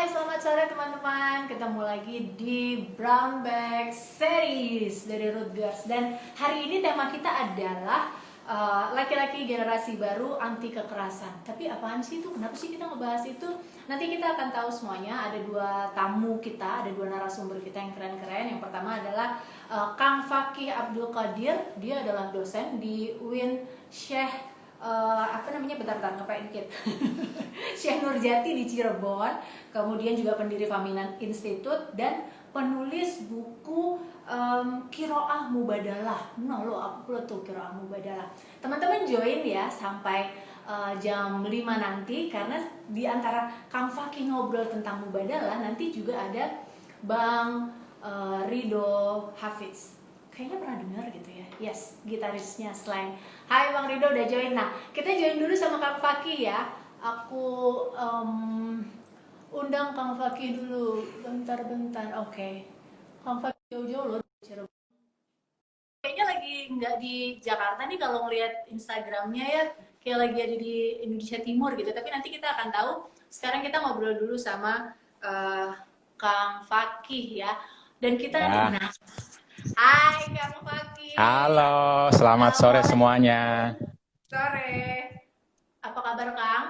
Hai, selamat sore teman-teman. Ketemu lagi di Brown Bag Series dari Root Girls. Dan hari ini tema kita adalah laki-laki generasi baru anti kekerasan. Tapi apaan sih itu? Kenapa sih kita ngebahas itu? Nanti kita akan tahu semuanya. Ada dua tamu kita, ada dua narasumber kita yang keren-keren. Yang pertama adalah Kang Fakih Abdul Qadir. Dia adalah dosen di UIN Syekh bentar ngepain dikit Syekh Nurjati di Cirebon, kemudian juga pendiri Fahminan Institute dan penulis buku Qiraah Mubadalah. Nah lo upload tuh Qiraah Mubadalah. Teman-teman join ya sampai jam 5 nanti, karena di antara Kang Fakih ngobrol tentang Mubadalah, nanti juga ada Bang Rido Hafiz. Kayaknya pernah dengar gitu ya. Yes, gitarisnya Slang. Hai Bang Rido, udah join. Nah, kita join dulu sama Kang Fakih ya. Aku undang Kang Fakih dulu. Bentar. Oke. Kang Fakih jauh-jauh loh. Kayaknya lagi nggak di Jakarta nih kalau ngeliat Instagramnya ya. Kayak lagi ada di Indonesia Timur gitu. Tapi nanti kita akan tahu. Sekarang kita ngobrol dulu sama Kang Fakih ya. Dan kita Ya. Hai Kang Fakih. Halo, selamat sore semuanya. Sore. Apa kabar Kang?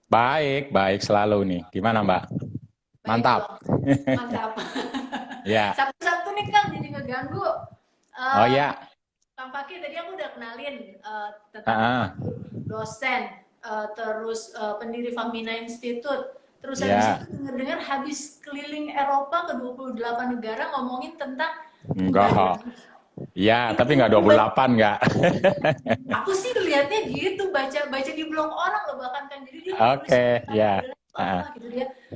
Baik selalu nih. Gimana Mbak? Baik Mantap. dong. Mantap. Ya. Sabtu-sabtu nih Kang, jadi ngeganggu. Oh Eh, ya. Kang Fakih tadi aku udah kenalin tentang Kang Ah, Fakih, dosen, terus pendiri Fahmina Institute. Terus habis ya. itu dengar habis keliling Eropa ke 28 negara ngomongin tentang Enggak. mubadalah. Ya, Itu tapi nggak 28 nggak. aku sih lihatnya gitu, baca di blog orang loh bahkan kan, jadi dia nulis Oke, tentang ya. modelnya apa Ah. gitu,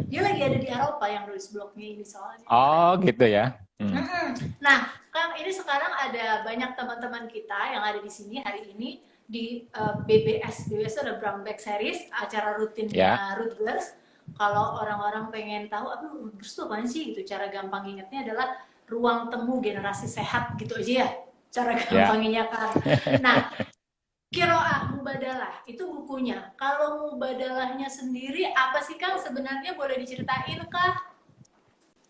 dia lagi ada di Eropa yang nulis blognya ini soalnya keren. Oh gitu ya. Nah Kang, ini sekarang ada banyak teman-teman kita yang ada di sini hari ini di BBS ada Brown Bag Series, acara Ya. rutinnya Root Girls. Kalau orang-orang pengen tahu apa Root Girls itu apaan sih gitu, cara gampang ingatnya adalah ruang temu generasi sehat gitu aja ya, cara Ya. gampanginnya Kang. Nah, Qiraah Mubadalah itu bukunya. Kalau Mubadalahnya sendiri apa sih Kang sebenarnya, boleh diceritain Kak?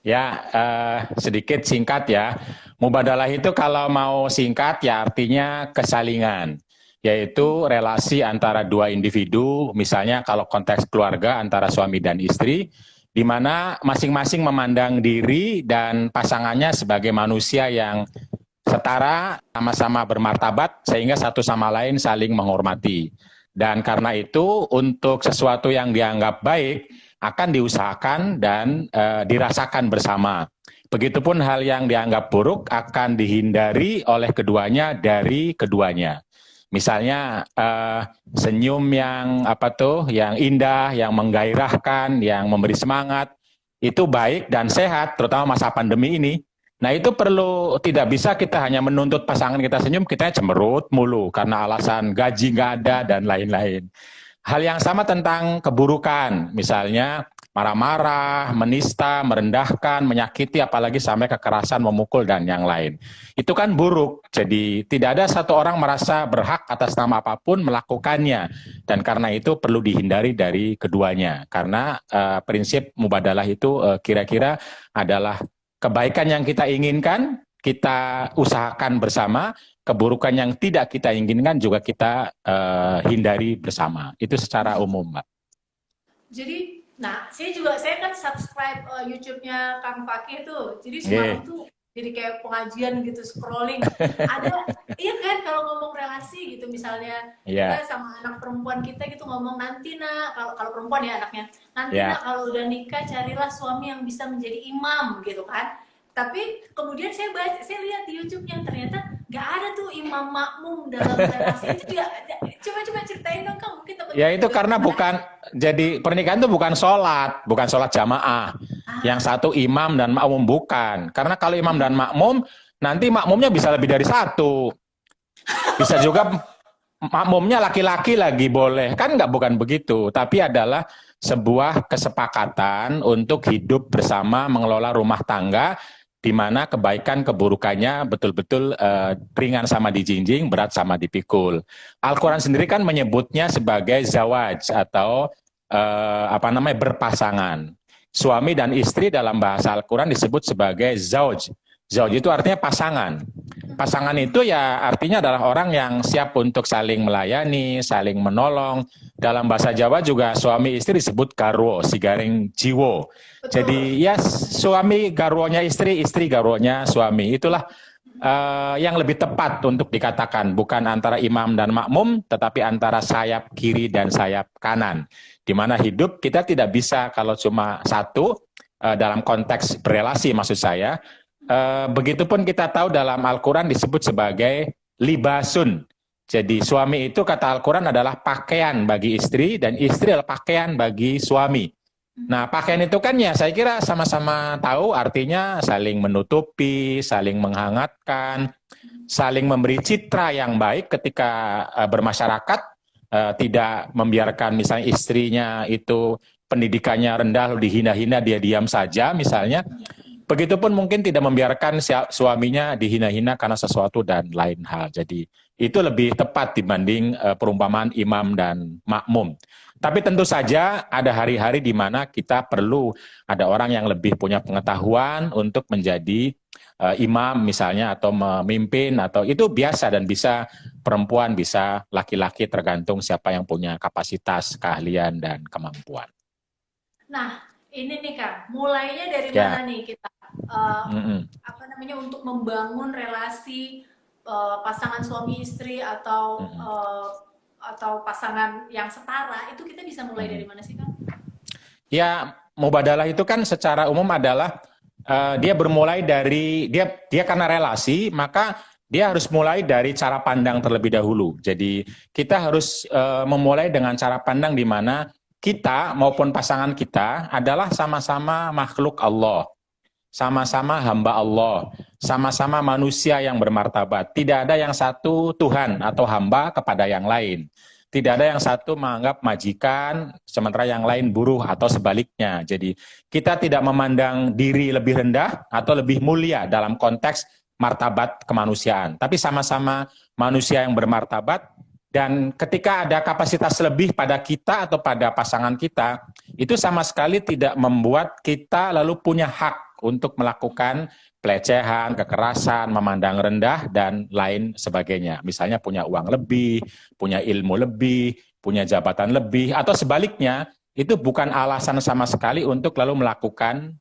Ya, sedikit singkat ya. Mubadalah itu kalau mau singkat ya artinya kesalingan, yaitu relasi antara dua individu, misalnya kalau konteks keluarga antara suami dan istri, di mana masing-masing memandang diri dan pasangannya sebagai manusia yang setara, sama-sama bermartabat, sehingga satu sama lain saling menghormati. Dan karena itu, untuk sesuatu yang dianggap baik, akan diusahakan dan dirasakan bersama. Begitupun hal yang dianggap buruk akan dihindari oleh keduanya dari keduanya. Misalnya senyum yang yang indah, yang menggairahkan, yang memberi semangat, itu baik dan sehat, terutama masa pandemi ini. Nah itu perlu, tidak bisa kita hanya menuntut pasangan kita senyum, kita cemberut mulu karena alasan gaji nggak ada dan lain-lain. Hal yang sama tentang keburukan, misalnya marah-marah, menista, merendahkan, menyakiti, apalagi sampai kekerasan, memukul, dan yang lain. Itu kan buruk, jadi tidak ada satu orang merasa berhak atas nama apapun melakukannya. Dan karena itu perlu dihindari dari keduanya. Karena prinsip mubadalah itu kira-kira adalah kebaikan yang kita inginkan, kita usahakan bersama, keburukan yang tidak kita inginkan juga kita hindari bersama. Itu secara umum, Mbak. Jadi, nah saya kan subscribe YouTube-nya Kang Fakih tuh. Jadi semalam Oke. tuh jadi kayak pengajian gitu, scrolling. Ada, iya kan kalau ngomong relasi gitu, misalnya Iya, kita sama anak perempuan kita gitu ngomong, nanti nak, kalau perempuan ya anaknya, nanti nak ya. kalau udah nikah carilah suami yang bisa menjadi imam gitu kan. Tapi kemudian saya lihat di YouTube-nya ternyata nggak ada tuh imam makmum dalam relasi itu dia. Coba ceritain dong Kang, mungkin Ya teman-teman itu juga karena tertarik. jadi pernikahan itu bukan sholat jamaah. Yang Ah, satu imam dan makmum bukan. Karena kalau imam dan makmum, nanti makmumnya bisa lebih dari satu. Bisa juga makmumnya laki-laki lagi boleh. Kan bukan begitu. Tapi adalah sebuah kesepakatan untuk hidup bersama mengelola rumah tangga di mana kebaikan keburukannya betul-betul ringan sama dijinjing, berat sama dipikul. Al-Quran sendiri kan menyebutnya sebagai zawaj atau berpasangan. suami dan istri dalam bahasa Al-Quran disebut sebagai zauj. Zauj itu artinya pasangan. Pasangan itu ya artinya adalah orang yang siap untuk saling melayani, saling menolong. Dalam bahasa Jawa juga suami istri disebut garwo, sigaring jiwo. Jadi ya suami garwonya istri, istri garwonya suami. Itulah yang lebih tepat untuk dikatakan, bukan antara imam dan makmum, tetapi antara sayap kiri dan sayap kanan. Di mana hidup kita tidak bisa kalau cuma satu, dalam konteks berelasi maksud saya. Begitupun kita tahu dalam Al-Quran disebut sebagai libasun. Jadi suami itu kata Al-Quran adalah pakaian bagi istri, dan istri adalah pakaian bagi suami. Nah, pakaian itu kan ya saya kira sama-sama tahu artinya saling menutupi, saling menghangatkan, saling memberi citra yang baik ketika bermasyarakat, tidak membiarkan misalnya istrinya itu pendidikannya rendah lalu dihina-hina dia diam saja misalnya. Begitupun mungkin tidak membiarkan suaminya dihina-hina karena sesuatu dan lain hal. Jadi itu lebih tepat dibanding perumpamaan imam dan makmum. Tapi tentu saja ada hari-hari di mana kita perlu ada orang yang lebih punya pengetahuan untuk menjadi imam misalnya atau memimpin, atau itu biasa dan bisa perempuan, bisa laki-laki, tergantung siapa yang punya kapasitas, keahlian, dan kemampuan. Nah, ini nih Kak, mulainya dari mana nih kita apa namanya untuk membangun relasi pasangan suami istri atau pasangan yang setara, itu kita bisa mulai dari mana sih Kak? Ya, mubadalah itu kan secara umum adalah dia bermulai dari dia karena relasi, maka dia harus mulai dari cara pandang terlebih dahulu. Jadi kita harus memulai dengan cara pandang di mana kita maupun pasangan kita adalah sama-sama makhluk Allah, sama-sama hamba Allah, sama-sama manusia yang bermartabat. Tidak ada yang satu Tuhan atau hamba kepada yang lain. Tidak ada yang satu menganggap majikan, sementara yang lain buruh atau sebaliknya. Jadi kita tidak memandang diri lebih rendah atau lebih mulia dalam konteks martabat kemanusiaan. Tapi sama-sama manusia yang bermartabat. Dan ketika ada kapasitas lebih pada kita atau pada pasangan kita, itu sama sekali tidak membuat kita lalu punya hak untuk melakukan pelecehan, kekerasan, memandang rendah, dan lain sebagainya. Misalnya punya uang lebih, punya ilmu lebih, punya jabatan lebih, atau sebaliknya, itu bukan alasan sama sekali untuk lalu melakukan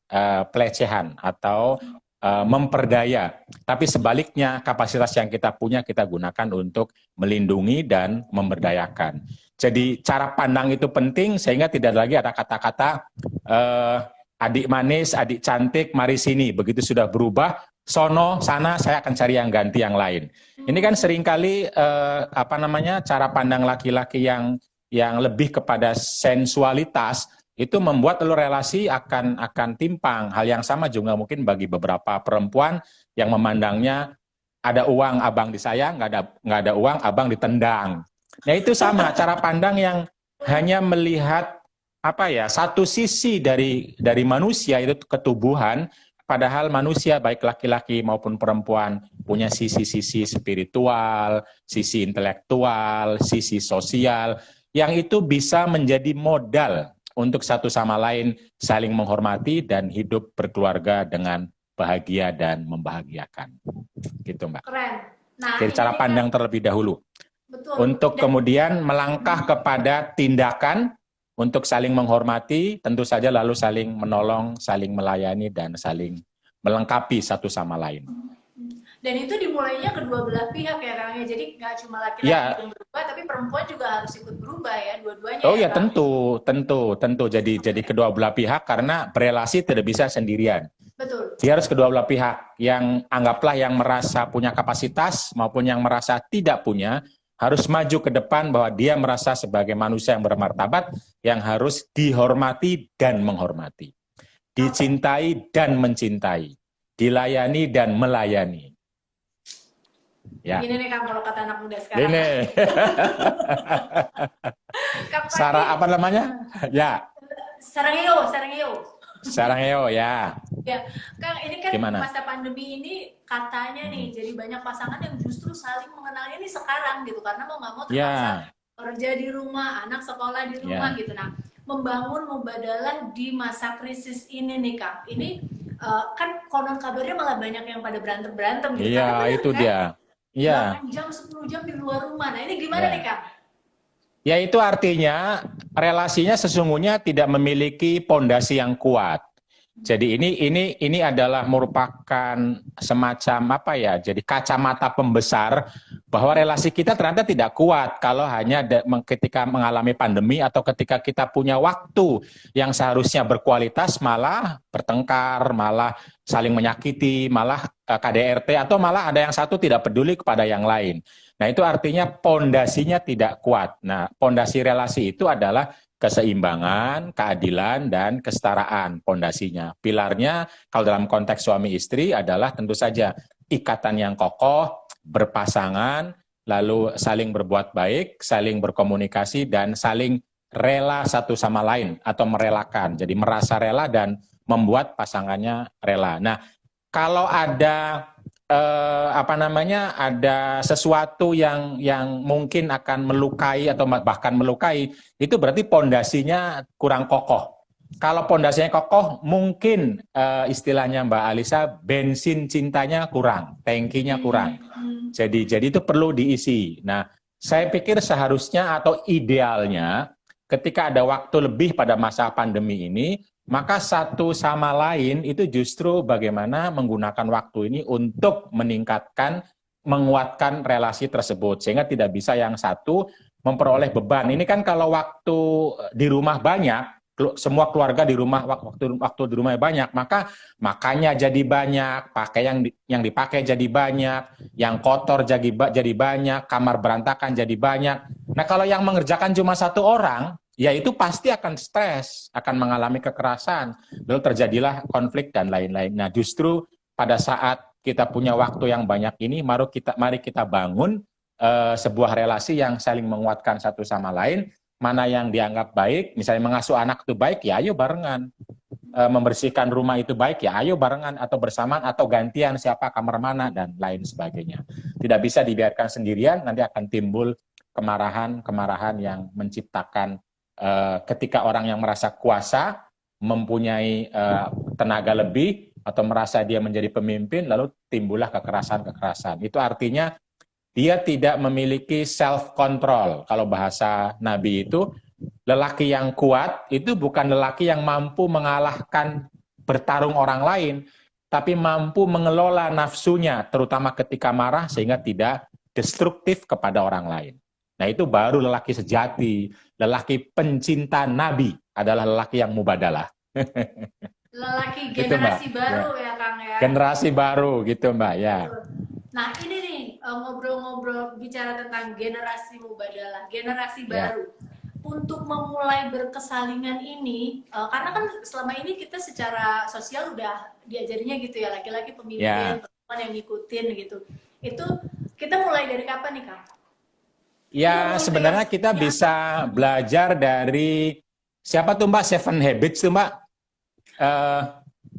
pelecehan atau memperdaya, tapi sebaliknya kapasitas yang kita punya kita gunakan untuk melindungi dan memberdayakan. Jadi cara pandang itu penting sehingga tidak lagi ada kata-kata adik manis, adik cantik, mari sini. Begitu sudah berubah, sono, sana, saya akan cari yang ganti yang lain. Ini kan seringkali cara pandang laki-laki yang lebih kepada sensualitas, itu membuat relasi akan timpang. Hal yang sama juga mungkin bagi beberapa perempuan yang memandangnya ada uang abang disayang, nggak ada uang abang ditendang. Nah itu sama cara pandang yang hanya melihat satu sisi dari manusia, itu ketubuhan, padahal manusia baik laki-laki maupun perempuan punya sisi-sisi spiritual, sisi intelektual, sisi sosial yang itu bisa menjadi modal untuk satu sama lain saling menghormati dan hidup berkeluarga dengan bahagia dan membahagiakan. Gitu Mbak. Keren. Nah, jadi cara pandang terlebih dahulu. Betul. Untuk kemudian melangkah kepada tindakan untuk saling menghormati, tentu saja lalu saling menolong, saling melayani, dan saling melengkapi satu sama lain. Dan itu dimulainya kedua belah pihak ya Kang, jadi nggak cuma laki-laki yang berubah, tapi perempuan juga harus ikut berubah ya, dua-duanya. Oh ya, tentu. Jadi kedua belah pihak, karena berelasi tidak bisa sendirian. Betul. Dia harus kedua belah pihak, yang anggaplah yang merasa punya kapasitas maupun yang merasa tidak punya, harus maju ke depan bahwa dia merasa sebagai manusia yang bermartabat, yang harus dihormati dan menghormati, dicintai dan mencintai, dilayani dan melayani. Ya. Ini nih Kang, kalau kata anak muda sekarang. Ini. Sarah apa namanya? Ya. Sarangeo ya. Ya, Kang, ini kan gimana? Masa pandemi ini katanya nih, jadi banyak pasangan yang justru saling mengenalnya nih sekarang gitu, karena mau nggak mau terpaksa kerja di rumah, anak sekolah di rumah gitu. Nah, membangun mubadalah di masa krisis ini nih Kak. Ini kan konon kabarnya malah banyak yang pada berantem-berantem gitu. Iya, Tapi bener itu kan? dia. Iya, 8 jam, 10 jam di luar rumah. Nah ini gimana nih ya. Kak? Ya itu artinya relasinya sesungguhnya tidak memiliki pondasi yang kuat. Jadi ini adalah merupakan semacam apa ya? Jadi kacamata pembesar bahwa relasi kita ternyata tidak kuat kalau hanya ketika mengalami pandemi atau ketika kita punya waktu yang seharusnya berkualitas malah bertengkar, malah saling menyakiti, malah KDRT atau malah ada yang satu tidak peduli kepada yang lain. Nah, itu artinya pondasinya tidak kuat. Nah, pondasi relasi itu adalah keseimbangan, keadilan, dan kesetaraan pondasinya. Pilarnya kalau dalam konteks suami istri adalah tentu saja ikatan yang kokoh, berpasangan, lalu saling berbuat baik, saling berkomunikasi, dan saling rela satu sama lain atau merelakan. Jadi merasa rela dan membuat pasangannya rela. Nah, kalau ada ada sesuatu yang mungkin akan melukai atau bahkan melukai, itu berarti pondasinya kurang kokoh. Kalau pondasinya kokoh, mungkin istilahnya Mbak Alisa, bensin cintanya kurang, tangkinya kurang. Jadi itu perlu diisi. Nah, saya pikir seharusnya atau idealnya ketika ada waktu lebih pada masa pandemi ini, maka satu sama lain itu justru bagaimana menggunakan waktu ini untuk meningkatkan, menguatkan relasi tersebut. Sehingga tidak bisa yang satu memperoleh beban. Ini kan kalau waktu di rumah banyak, semua keluarga di rumah, waktu di rumah banyak, maka makannya jadi banyak, pakai yang dipakai jadi banyak, yang kotor jadi banyak, kamar berantakan jadi banyak. Nah, kalau yang mengerjakan cuma satu orang, ya itu pasti akan stres, akan mengalami kekerasan, lalu terjadilah konflik dan lain-lain. Nah, justru pada saat kita punya waktu yang banyak ini, mari kita bangun sebuah relasi yang saling menguatkan satu sama lain. Mana yang dianggap baik, misalnya mengasuh anak itu baik, ya ayo barengan. Membersihkan rumah itu baik, ya ayo barengan atau bersamaan atau gantian siapa kamar mana dan lain sebagainya. Tidak bisa dibiarkan sendirian, nanti akan timbul kemarahan yang menciptakan ketika orang yang merasa kuasa, mempunyai tenaga lebih, atau merasa dia menjadi pemimpin, lalu timbullah kekerasan-kekerasan. Itu artinya dia tidak memiliki self-control. Kalau bahasa Nabi itu, lelaki yang kuat itu bukan lelaki yang mampu mengalahkan bertarung orang lain, tapi mampu mengelola nafsunya, terutama ketika marah, sehingga tidak destruktif kepada orang lain. Nah, itu baru lelaki sejati, lelaki pencinta Nabi adalah lelaki yang mubadalah. Lelaki Gitu, generasi Mbak. baru Ya. ya Kang ya. Generasi baru gitu, Mbak, ya. Nah, ini nih ngobrol-ngobrol bicara tentang generasi mubadalah, generasi baru. Untuk memulai berkesalingan ini, karena kan selama ini kita secara sosial udah diajarinya gitu ya, laki-laki pemimpin, perempuan yang ngikutin gitu. Itu kita mulai dari kapan nih, Kang? Ya, sebenarnya kita bisa belajar dari siapa tuh Mbak? Seven Habits tuh Mbak.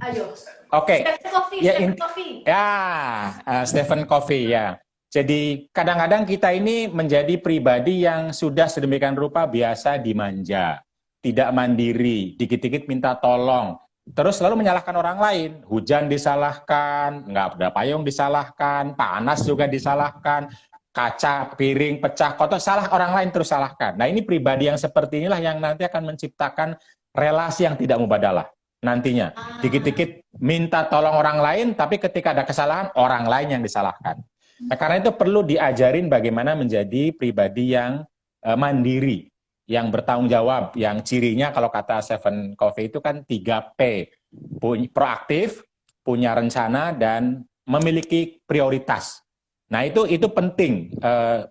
Ayo. Oke. Stephen Covey. Ya. Jadi kadang-kadang kita ini menjadi pribadi yang sudah sedemikian rupa biasa dimanja, tidak mandiri, dikit-dikit minta tolong, terus lalu menyalahkan orang lain. Hujan disalahkan, nggak ada payung disalahkan, panas juga disalahkan, kaca, piring, pecah, kotor, salah orang lain terus salahkan. Nah, ini pribadi yang seperti inilah yang nanti akan menciptakan relasi yang tidak mubadalah nantinya. Dikit-dikit minta tolong orang lain, tapi ketika ada kesalahan, orang lain yang disalahkan. Nah, karena itu perlu diajarin bagaimana menjadi pribadi yang mandiri, yang bertanggung jawab, yang cirinya kalau kata Stephen Covey itu kan 3P, proaktif, punya rencana, dan memiliki prioritas. Nah, itu penting,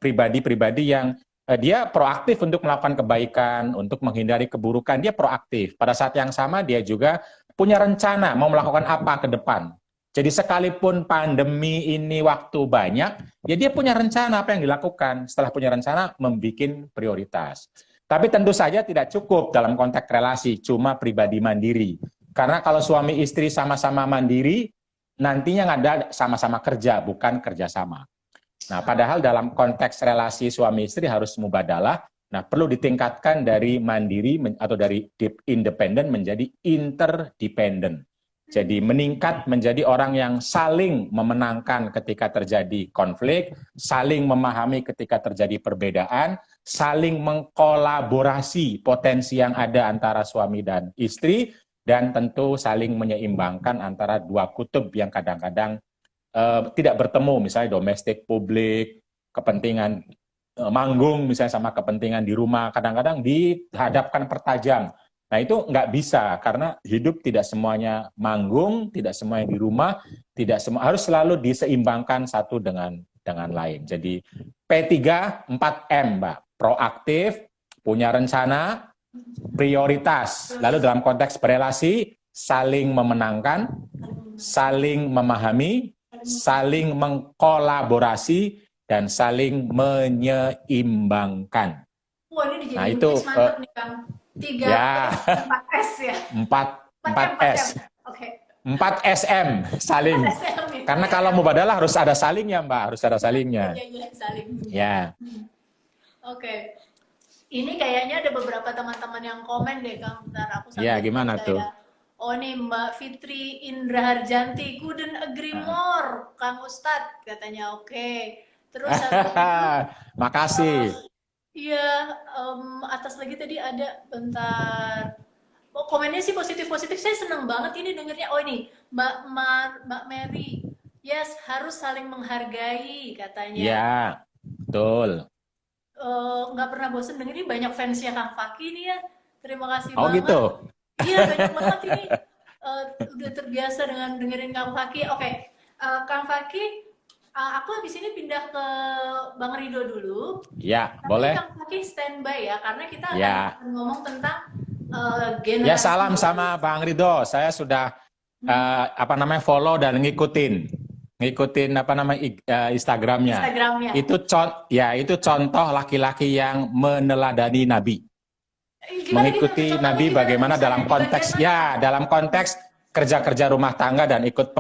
pribadi-pribadi yang dia proaktif untuk melakukan kebaikan, untuk menghindari keburukan, dia proaktif. Pada saat yang sama dia juga punya rencana mau melakukan apa ke depan. Jadi sekalipun pandemi ini waktu banyak, ya dia punya rencana apa yang dilakukan. Setelah punya rencana, membuat prioritas. Tapi tentu saja tidak cukup dalam konteks relasi, cuma pribadi mandiri. Karena kalau suami istri sama-sama mandiri, nantinya ada sama-sama kerja, bukan kerjasama. Nah, padahal dalam konteks relasi suami istri harus mubadalah. Nah, perlu ditingkatkan dari mandiri atau dari independen menjadi interdependent. Jadi meningkat menjadi orang yang saling memenangkan ketika terjadi konflik, saling memahami ketika terjadi perbedaan, saling mengkolaborasi potensi yang ada antara suami dan istri, dan tentu saling menyeimbangkan antara dua kutub yang kadang-kadang tidak bertemu, misalnya domestik publik, kepentingan manggung misalnya sama kepentingan di rumah, kadang-kadang dihadapkan pertajam. Nah itu nggak bisa, karena hidup tidak semuanya manggung, tidak semuanya di rumah, tidak semua harus selalu diseimbangkan satu dengan lain. Jadi P3 4M, Mbak. Proaktif, punya rencana, prioritas. Lalu dalam konteks berelasi, saling memenangkan, saling memahami, saling mengkolaborasi, dan saling menyeimbangkan. Wah, ini Nah dijadiin itu list mantap nih Kang. 3 ya, S, 4 S ya. 4 S, Oke. 4 SM, saling. 4 SM ya. Karena kalau mubadalah harus ada salingnya, Mbak, harus ada salingnya. Iya, saling. Ya. Oke. Ini kayaknya ada beberapa teman-teman yang komen deh Kang. Bentar, aku Ya, gimana tuh? Oh nih Mbak Fitri Indra Harjanti, couldn't agree more, Kang Ustadz katanya. Oke. Terus makasih. Iya, atas lagi tadi ada, bentar. Oh, komennya sih positif-positif. Saya seneng banget ini dengernya. Oh ini Mbak Mary, yes harus saling menghargai katanya. Ya, betul. Nggak pernah bosen denger, ini banyak fansnya Kang Faki nih ya. Terima kasih Oh banget. gitu. Iya banyak banget ini. Udah terbiasa dengan dengerin Kang Faki. Oke, Kang Faki, aku habis ini pindah ke Bang Rido dulu. Ya, tapi boleh. Kang Faki standby ya, karena kita Ya. akan ngomong tentang generasi. Ya, salam sama Bang Rido. Saya sudah follow dan ngikutin Instagramnya. Itu contoh laki-laki yang meneladani Nabi. Mengikuti Nabi bagaimana dalam konteks kerja-kerja rumah tangga dan ikut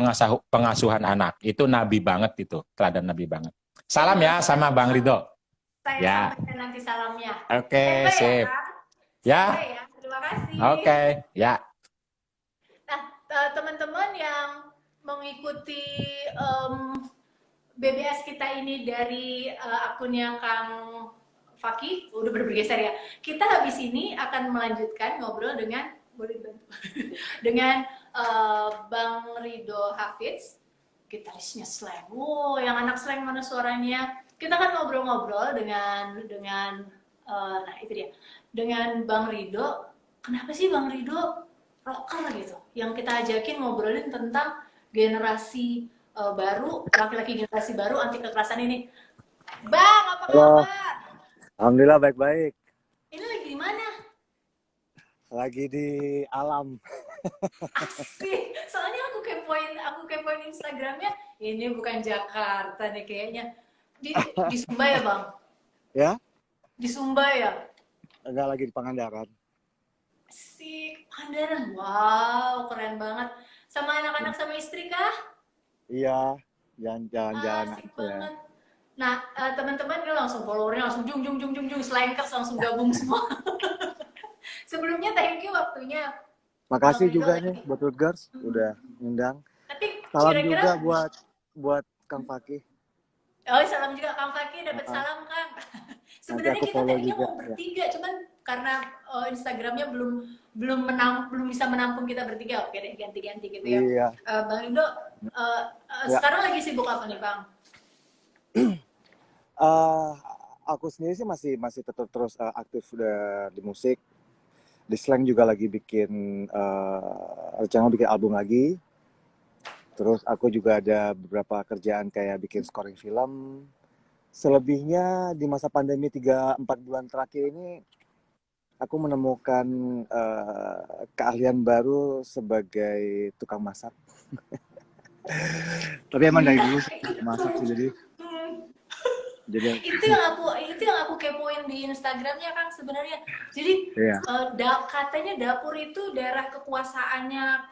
pengasuhan anak. Itu Nabi banget itu, teladan Nabi banget. Salam ya sama Bang Rido. Saya sampaikan nanti salamnya. Oke, sip. Ya. Terima kasih. Oke, ya. Nah, teman-teman yang mengikuti BBS kita ini dari akunnya Kang Faki, udah bergeser ya. Kita habis ini akan melanjutkan ngobrol dengan dengan Bang Rido Hafiz, gitarisnya Slang. Wow, yang anak Slang mana suaranya? Kita akan ngobrol-ngobrol dengan nah itu dia, dengan Bang Rido. Kenapa sih Bang Rido rocker gitu? Yang kita ajakin ngobrolin tentang generasi baru, laki-laki generasi baru anti kekerasan ini. Bang, apa kabar? Alhamdulillah baik-baik. Ini lagi di mana? Lagi di alam. Asik. Soalnya aku kepoin Instagramnya. Ini bukan Jakarta nih kayaknya. Di Sumba ya Bang? Ya? Di Sumba ya? Enggak, lagi di Pangandaran. Asik, Pangandaran. Wow, keren banget. Sama anak-anak sama istri kah? Iya, jalan-jalan. Asik banget. Nah, teman-teman ini langsung followernya langsung jung Slankers langsung gabung semua. Sebelumnya thank you waktunya. Makasih juga nih buat Rutgers udah ngundang. Tapi salam kira-kira juga buat Kang Faki. Oh, salam juga Kang Faki, dapat salam Kang. Sebenarnya kita tadinya mau bertiga, cuman karena Instagramnya belum bisa menampung kita bertiga. Oke deh, ganti-ganti gitu ya. Iya. Bang Indo, sekarang lagi sibuk apa nih Bang? Aku sendiri sih masih tetap terus aktif di musik. Di Slang juga lagi bikin rencana bikin album lagi. Terus aku juga ada beberapa kerjaan kayak bikin scoring film. Selebihnya di masa pandemi 3-4 bulan terakhir ini aku menemukan keahlian baru sebagai tukang masak. Tapi emang dari dulu masak sih jadi itu yang aku kepoin di Instagramnya Kang sebenarnya. Jadi katanya dapur itu daerah kekuasaannya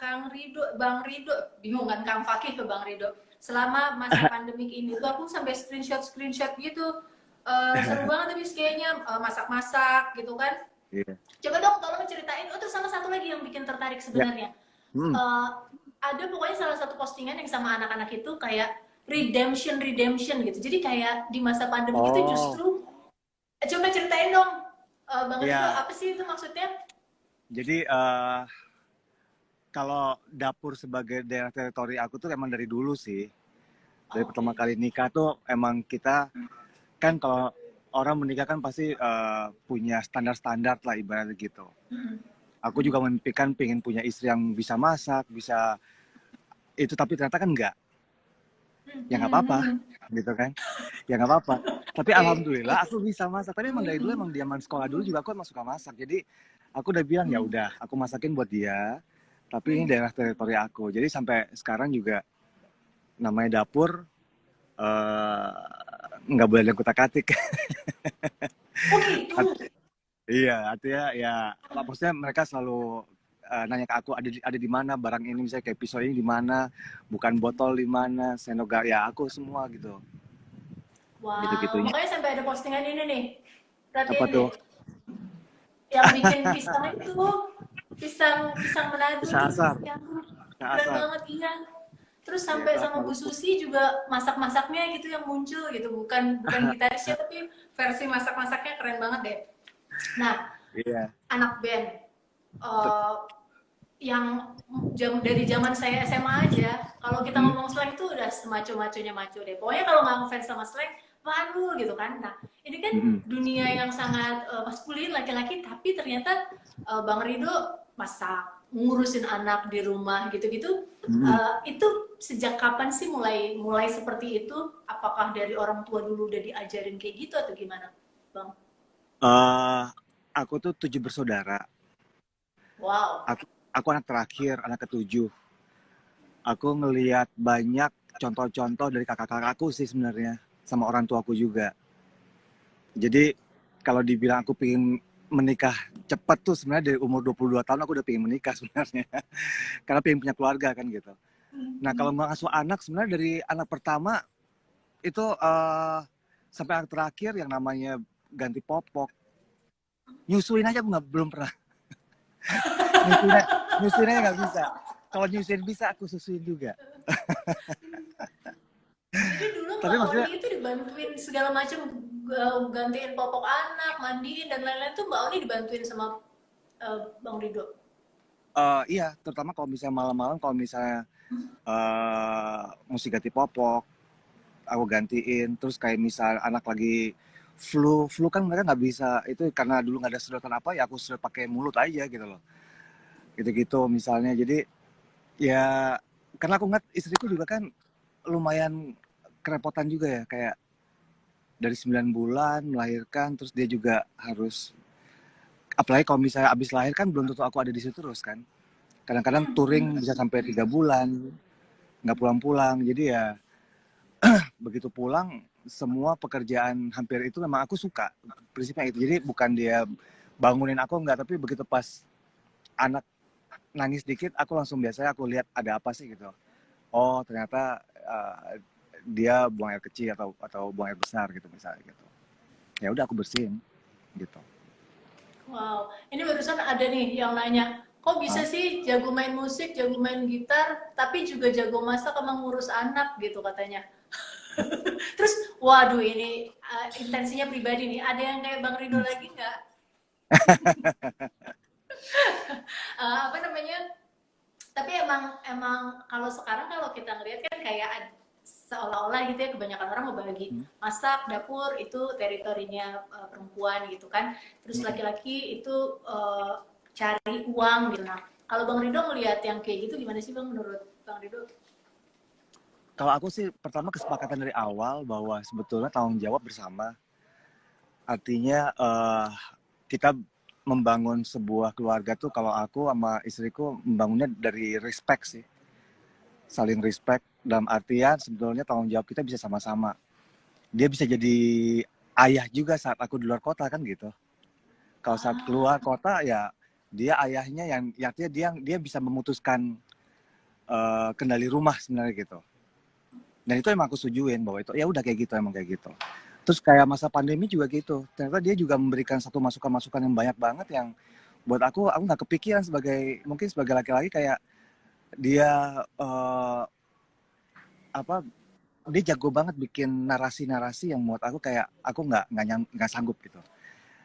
Bang Rido. Bingung kan Kang Faki ke Bang Rido. Selama masa pandemik ini tuh aku sampai screenshot gitu. Seru banget tapi kayaknya masak-masak gitu kan. Iya. Coba dong tolong ceritain. Oh, terus sama satu lagi yang bikin tertarik Ya. sebenarnya. Hmm. Ada pokoknya salah satu postingan yang sama anak-anak itu kayak redemption gitu. Jadi kayak di masa pandemi itu Oh, justru coba ceritain dong, Bang Rido, ya. apa sih itu maksudnya? Jadi kalau dapur sebagai daerah teritori aku tuh emang dari dulu sih. Dari pertama Oke. kali nikah tuh emang kita kan kalau orang menikah kan pasti punya standar-standar lah ibaratnya gitu. Mm-mm. Aku juga memimpikan pengen punya istri yang bisa masak, bisa itu, tapi ternyata kan enggak. Ya nggak apa-apa, Mm-mm. gitu kan. Ya nggak apa-apa. Tapi Oke. alhamdulillah aku bisa masak. Tapi emang dari dulu emang zaman sekolah dulu juga aku emang suka masak. Jadi aku udah bilang ya udah, aku masakin buat dia. Tapi ini daerah teritori aku. Jadi sampai sekarang juga namanya dapur eh, nggak boleh ada kutak-katik. Oh gitu. Iya, artinya ya, maksudnya mereka selalu nanya ke aku ada di mana barang ini, misalnya kayak pisau ini di mana, bukan botol di mana, sendok ya aku semua gitu, gitu Wow, gitunya. makanya sampai ada postingan ini nih. Apa Perhatiin deh, tuh? yang bikin pisang itu, pisang pisang Manado Bisa tuh, asar, yang bisa keren asar. banget iya. Terus Iya, sampai kelas sama Bu maluku. Susi juga masak-masaknya gitu yang muncul gitu, bukan bukan gitarisnya tapi versi masak-masaknya keren banget deh. Nah, Iya, anak band eh, yang dari zaman saya SMA aja, kalau kita hmm, ngomong slang tuh udah semaco-maconya maco deh. Pokoknya kalau nggak ngefans sama slang, malu gitu kan. Nah, ini kan hmm, dunia yang sangat maskulin laki-laki, tapi ternyata Bang Rido masak, ngurusin anak di rumah gitu-gitu. hmm. Itu sejak kapan sih mulai mulai seperti itu? Apakah dari orang tua dulu udah diajarin kayak gitu atau gimana, Bang? Eh, aku tuh 7 bersaudara. Wow. Aku anak terakhir, anak ketujuh. Aku ngelihat banyak contoh-contoh dari kakak-kakakku sih sebenarnya, sama orang tuaku juga. Jadi kalau dibilang aku pengen menikah cepat tuh sebenarnya dari umur 22 tahun aku udah pengen menikah sebenarnya. Karena pengen punya keluarga kan gitu. Nah kalau mengasuh anak sebenarnya dari anak pertama itu sampai anak terakhir yang namanya ganti popok. Nyusuin aja aku belum pernah. Nyusuin aja nggak bisa. Kalau nyusuin bisa aku susuin juga. Jadi dulu Tapi Mbak Oni maksudnya itu dibantuin segala macam, gantiin popok anak, mandiin dan lain-lain tuh Mbak Oni dibantuin sama Bang Rido. iya terutama kalau misalnya malam-malam kalau misalnya mesti ganti popok aku gantiin, terus kayak misal anak lagi flu kan mereka nggak bisa itu karena dulu nggak ada sedotan apa ya aku sedot pakai mulut aja gitu loh, gitu-gitu misalnya. Jadi ya karena aku ngeliat istriku juga kan lumayan kerepotan juga ya, kayak dari 9 bulan melahirkan terus dia juga harus, apalagi kalau misalnya abis lahir kan belum tentu aku ada di situ terus kan, kadang-kadang touring bisa sampai 3 bulan nggak pulang-pulang. Jadi ya begitu pulang semua pekerjaan hampir itu memang aku suka prinsipnya itu. Jadi bukan dia bangunin aku enggak, tapi begitu pas anak nangis dikit aku langsung biasanya aku lihat ada apa sih gitu. Oh ternyata dia buang air kecil atau buang air besar gitu misalnya gitu. Ya udah aku bersihin gitu. Wow, ini barusan ada nih yang nanya, kok bisa Ah, sih jago main musik, jago main gitar, tapi juga jago masak sama ngurus anak gitu katanya. Terus, waduh ini intensinya pribadi nih. Ada yang kayak Bang Rido hmm. lagi nggak? Apa namanya? Tapi emang emang kalau sekarang kalau kita ngeliat kan kayak seolah-olah gitu ya kebanyakan orang membagi Hmm. masak dapur itu teritorinya perempuan gitu kan, terus Hmm. laki-laki itu cari uang gitu. Nah kalau Bang Rido ngelihat yang kayak gitu gimana sih Bang, menurut Bang Rido? Kalau aku sih pertama kesepakatan dari awal bahwa sebetulnya tanggung jawab bersama. Artinya kita membangun sebuah keluarga tuh kalau aku sama istriku membangunnya dari respect sih. Saling respect dalam artian sebetulnya tanggung jawab kita bisa sama-sama. Dia bisa jadi ayah juga saat aku di luar kota kan gitu. Kalau saat Ah, keluar kota ya dia ayahnya yang artinya dia bisa memutuskan kendali rumah sebenarnya gitu. Dan itu emang aku setujuin bahwa itu ya udah kayak gitu, emang kayak gitu. Terus kayak masa pandemi juga gitu. Ternyata dia juga memberikan satu masukan-masukan yang banyak banget yang buat aku nggak kepikiran mungkin sebagai laki-laki kayak dia apa dia jago banget bikin narasi-narasi yang buat aku kayak aku nggak sanggup gitu.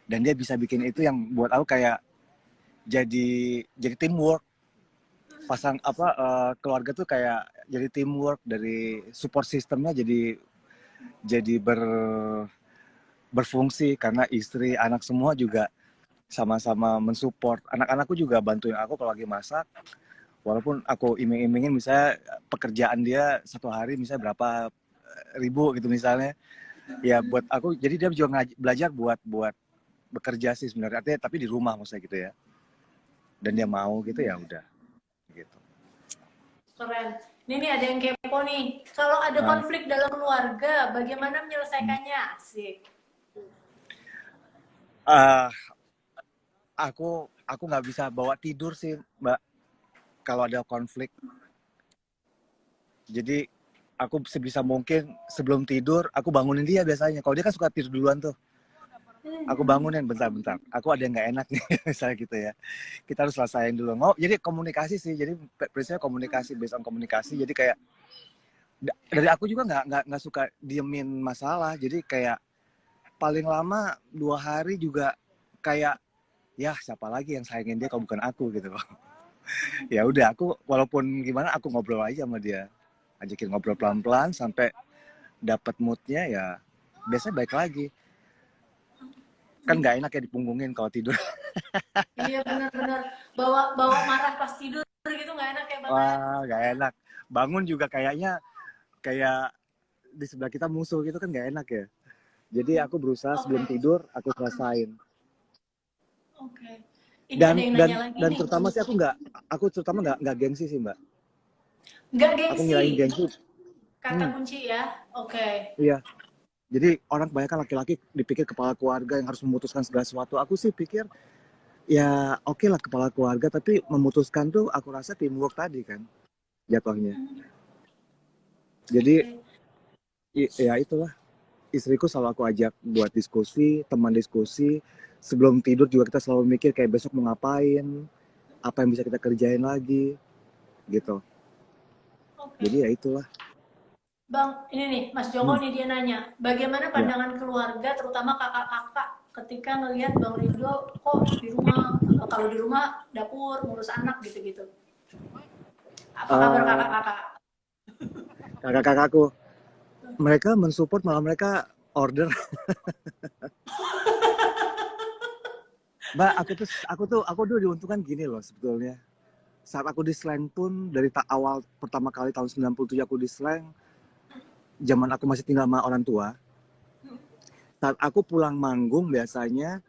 Dan dia bisa bikin itu yang buat aku kayak jadi teamwork keluarga tuh kayak jadi teamwork dari support sistemnya jadi berfungsi karena istri anak semua juga sama-sama mensupport. Anak-anakku juga bantuin aku kalau lagi masak, walaupun aku iming-imingin misalnya pekerjaan dia satu hari misalnya berapa ribu gitu misalnya, ya buat aku jadi dia juga belajar buat bekerja sih sebenarnya, artinya tapi di rumah maksudnya gitu ya, dan dia mau gitu ya udah gitu. Keren. Ini nih ada yang kepo nih. Kalau ada konflik dalam keluarga, bagaimana menyelesaikannya? Asik. Uh, aku nggak bisa bawa tidur sih, Mbak, kalau ada konflik. Jadi aku sebisa mungkin sebelum tidur aku bangunin dia biasanya. Kalau dia kan suka tidur duluan tuh, aku bangunin bentar. Aku ada yang nggak enak nih misalnya gitu ya. Kita harus selesaiin dulu. Jadi komunikasi sih. Jadi prinsipnya komunikasi, based on komunikasi. Jadi kayak dari aku juga nggak suka diemin masalah. Jadi kayak paling lama 2 hari juga kayak ya siapa lagi yang sayangin dia kalau bukan aku gitu loh. Ya udah aku walaupun gimana aku ngobrol aja sama dia, ajakin ngobrol pelan-pelan sampai dapat moodnya ya biasanya baik lagi. Kan nggak enak ya dipunggungin kalau tidur. Iya benar-benar bawa marah pas tidur gitu nggak enak ya banget. Wah nggak enak. Bangun juga kayaknya kayak di sebelah kita musuh gitu kan nggak enak ya. Jadi aku berusaha sebelum tidur aku selesain. Oke. Ini ada yang nanya lagi Dan nih. terutama sih aku terutama nggak gengsi sih Mbak. Nggak Aku ngilangin gengsi. gengsi. Kata kunci ya. Oke. Iya. Jadi orang kebanyakan laki-laki dipikir kepala keluarga yang harus memutuskan segala sesuatu. Aku sih pikir ya oke lah kepala keluarga, tapi memutuskan tuh aku rasa teamwork tadi kan jatuhnya. Jadi ya itulah, istriku selalu aku ajak buat diskusi, teman diskusi. Sebelum tidur juga kita selalu mikir kayak besok mau ngapain, apa yang bisa kita kerjain lagi gitu. Jadi ya itulah. Bang, ini nih Mas Joko nih dia nanya, bagaimana pandangan keluarga terutama kakak-kakak ketika ngelihat Bang Ridho kok di rumah, kalau di rumah dapur ngurus anak gitu-gitu. Apa kabar kakak-kakak? Kakak-kakakku, mereka mensupport, malah mereka order. Mbak, aku tuh diuntungkan gini loh sebetulnya. Saat aku di Slang pun dari awal pertama kali tahun 97 aku di Slang, zaman aku masih tinggal sama orang tua. Saat aku pulang manggung biasanya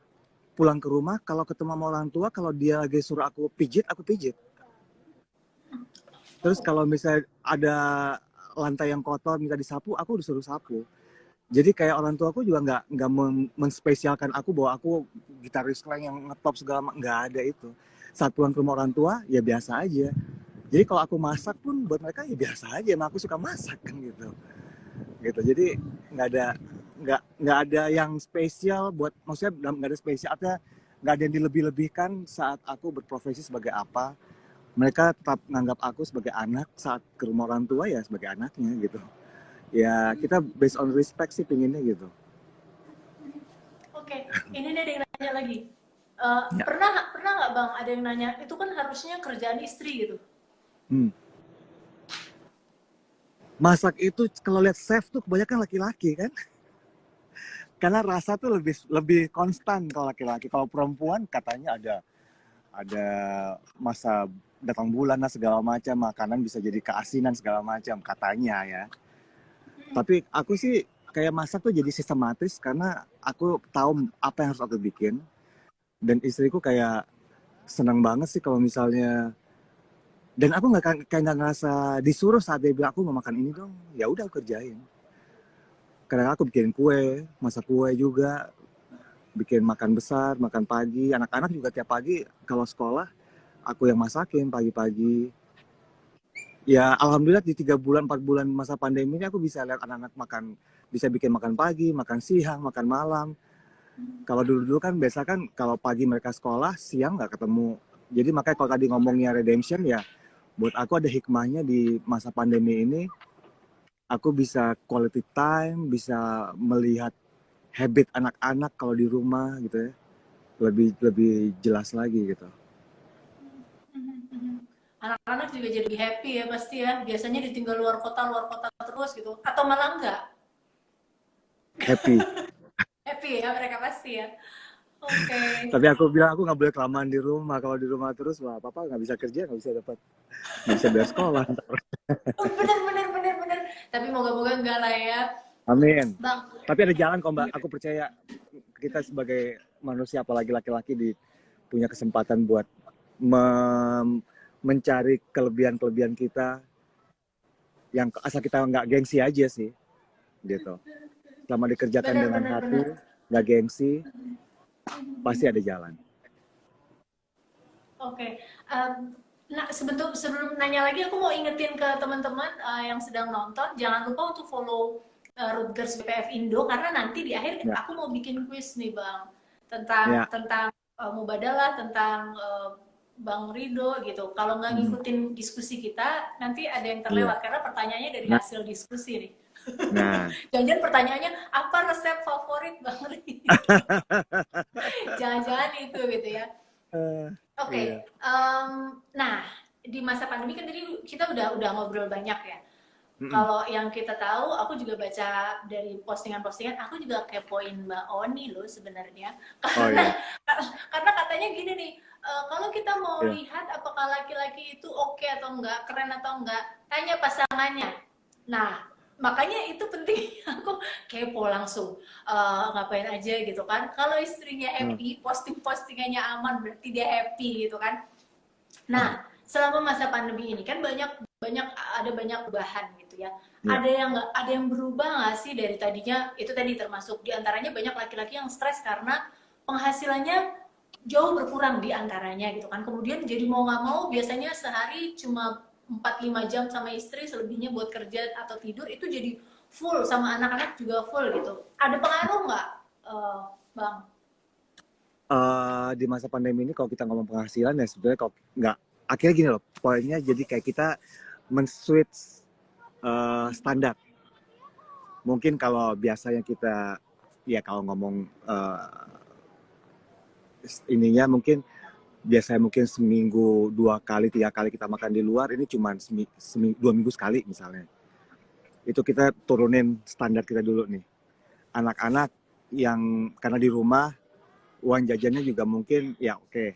pulang ke rumah kalau ketemu sama orang tua, kalau dia lagi suruh aku pijit, aku pijit. Terus kalau misalnya ada lantai yang kotor minta disapu, aku disuruh sapu. Jadi kayak orang tua aku juga nggak menspesialkan aku bahwa aku gitaris Slang yang ngetop segala, nggak ada itu. Saat pulang ke rumah orang tua ya biasa aja. Jadi kalau aku masak pun buat mereka ya biasa aja, emang aku suka masak kan gitu. Jadi nggak ada yang spesial buat, maksudnya nggak ada spesial, artinya nggak ada yang dilebih-lebihkan saat aku berprofesi sebagai apa. Mereka tetap menganggap aku sebagai anak, saat ke rumah orang tua ya sebagai anaknya gitu. Ya kita based on respect sih pinginnya gitu. Oke, ini ada yang nanya lagi. Pernah nggak Bang ada yang nanya, itu kan harusnya kerjaan istri gitu. Masak itu kalau lihat chef tuh kebanyakan laki-laki kan. Karena rasa tuh lebih konstan kalau laki-laki. Kalau perempuan katanya ada masa datang bulan lah segala macam, makanan bisa jadi keasinan segala macam katanya ya. Tapi aku sih kayak masak tuh jadi sistematis karena aku tahu apa yang harus aku bikin. Dan istriku kayak senang banget sih kalau misalnya, dan aku kayak nggak ngerasa disuruh saat dia bilang aku mau makan ini dong, ya udah aku kerjain. Kadang aku bikin kue, masak kue juga, bikin makan besar, makan pagi. Anak-anak juga tiap pagi kalau sekolah aku yang masakin pagi-pagi. Ya alhamdulillah di 3 bulan 4 bulan masa pandemi ini aku bisa lihat anak-anak makan, bisa bikin makan pagi, makan siang, makan malam. Kalau dulu-dulu kan biasa kan kalau pagi mereka sekolah, siang nggak ketemu. Jadi makanya kalau tadi ngomongnya redemption ya, buat aku ada hikmahnya di masa pandemi ini, aku bisa quality time, bisa melihat habit anak-anak kalau di rumah gitu ya, lebih lebih jelas lagi gitu. Anak-anak juga jadi lebih happy ya pasti ya. Biasanya ditinggal luar kota terus gitu. Atau malah enggak? Happy. Happy ya mereka pasti ya. Oke. Tapi aku bilang aku nggak boleh kelamaan di rumah. Kalau di rumah terus, wah papa nggak bisa kerja, nggak bisa bayar sekolah. Oh, bener. Tapi moga-moga enggak lah ya. Amin. Bang, Tapi ada jalan kok Mbak. Aku percaya kita sebagai manusia, apalagi laki-laki, punya kesempatan buat mencari kelebihan-kelebihan kita yang asal kita nggak gengsi aja sih, gitu. Selama dikerjakan dengan hati, bener. nggak gengsi, pasti ada jalan. Oke. Nah, sebelum nanya lagi, aku mau ingetin ke teman-teman yang sedang nonton, jangan lupa untuk follow Rutgers BPF Indo, karena nanti di akhir Ya. aku mau bikin quiz nih Bang, tentang Ya. Mubadalah, tentang Bang Rido gitu. Kalau nggak ngikutin diskusi kita, nanti ada yang terlewat karena pertanyaannya dari hasil diskusi nih. Nah, Jangan-jangan pertanyaannya apa resep favorit Bang Rido? Jangan-jangan itu gitu ya. Oke. iya. Nah, di masa pandemi kan tadi kita udah ngobrol banyak ya. Kalau yang kita tahu, aku juga baca dari postingan-postingan, aku juga kepoin Mbak Oni loh sebenarnya. Oh iya. Karena katanya gini nih, kalau kita mau Iya. lihat apakah laki-laki itu oke atau enggak, keren atau enggak, tanya pasangannya. Nah, makanya itu penting. Aku kepo langsung, ngapain aja gitu kan. Kalau istrinya happy, postingannya aman, berarti dia happy gitu kan. Nah, selama masa pandemi ini kan ada banyak perubahan gitu ya. Ya. Ada yang berubah nggak sih dari tadinya, itu tadi termasuk diantaranya banyak laki-laki yang stres karena penghasilannya jauh berkurang diantaranya gitu kan. Kemudian jadi mau nggak mau biasanya sehari cuma 4-5 jam sama istri, selebihnya buat kerja atau tidur, itu jadi full sama anak-anak juga full gitu. Ada pengaruh nggak, Bang? Di masa pandemi ini kalau kita ngomong penghasilan ya sebenarnya kalau nggak, akhirnya gini loh, poinnya jadi kayak kita men-switch standar. Mungkin kalau biasanya kita, ya kalau ngomong ininya mungkin biasanya mungkin seminggu 2 kali 3 kali kita makan di luar, ini cuma 2 minggu sekali misalnya. Itu kita turunin standar kita dulu nih. Anak-anak yang karena di rumah uang jajannya juga mungkin ya oke,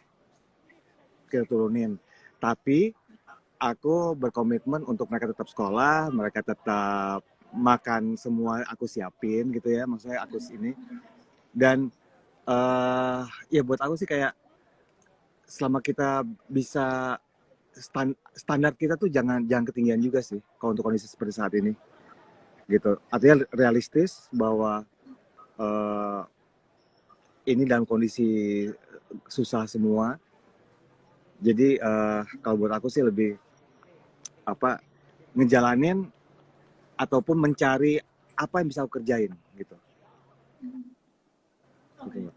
kita turunin. Tapi aku berkomitmen untuk mereka tetap sekolah, mereka tetap makan, semua aku siapin gitu ya, maksudnya aku sini. Dan ya buat aku sih kayak selama kita bisa standar kita tuh jangan ketinggian juga sih kalau untuk kondisi seperti saat ini gitu. Artinya realistis bahwa ini dalam kondisi susah semua. Jadi kalau buat aku sih lebih ngejalanin ataupun mencari apa yang bisa aku kerjain gitu. Okay.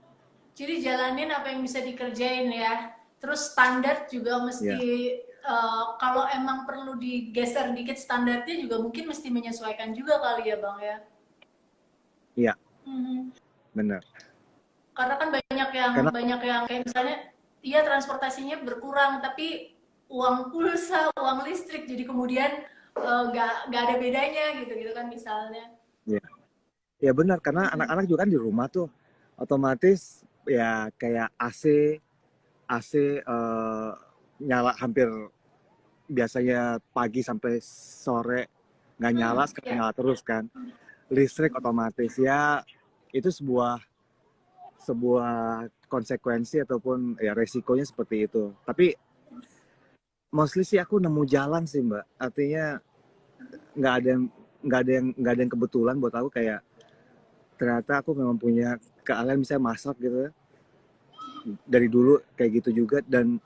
Jadi jalanin apa yang bisa dikerjain ya. Terus standar juga mesti kalau emang perlu digeser dikit standarnya juga mungkin mesti menyesuaikan juga kali ya Bang ya. Iya. Benar. Karena kan banyak yang kayak misalnya iya transportasinya berkurang tapi uang pulsa, uang listrik jadi kemudian nggak ada bedanya gitu kan misalnya. Iya. Ya benar, karena anak-anak juga kan di rumah tuh otomatis ya kayak AC nyala hampir biasanya pagi sampai sore nggak nyala, sekarang nyala terus kan. Listrik otomatis ya itu sebuah konsekuensi ataupun ya resikonya seperti itu. Tapi mostly sih aku nemu jalan sih Mbak. Artinya nggak ada yang kebetulan buat aku, kayak ternyata aku memang punya keahlian misalnya masak gitu. Dari dulu kayak gitu juga, dan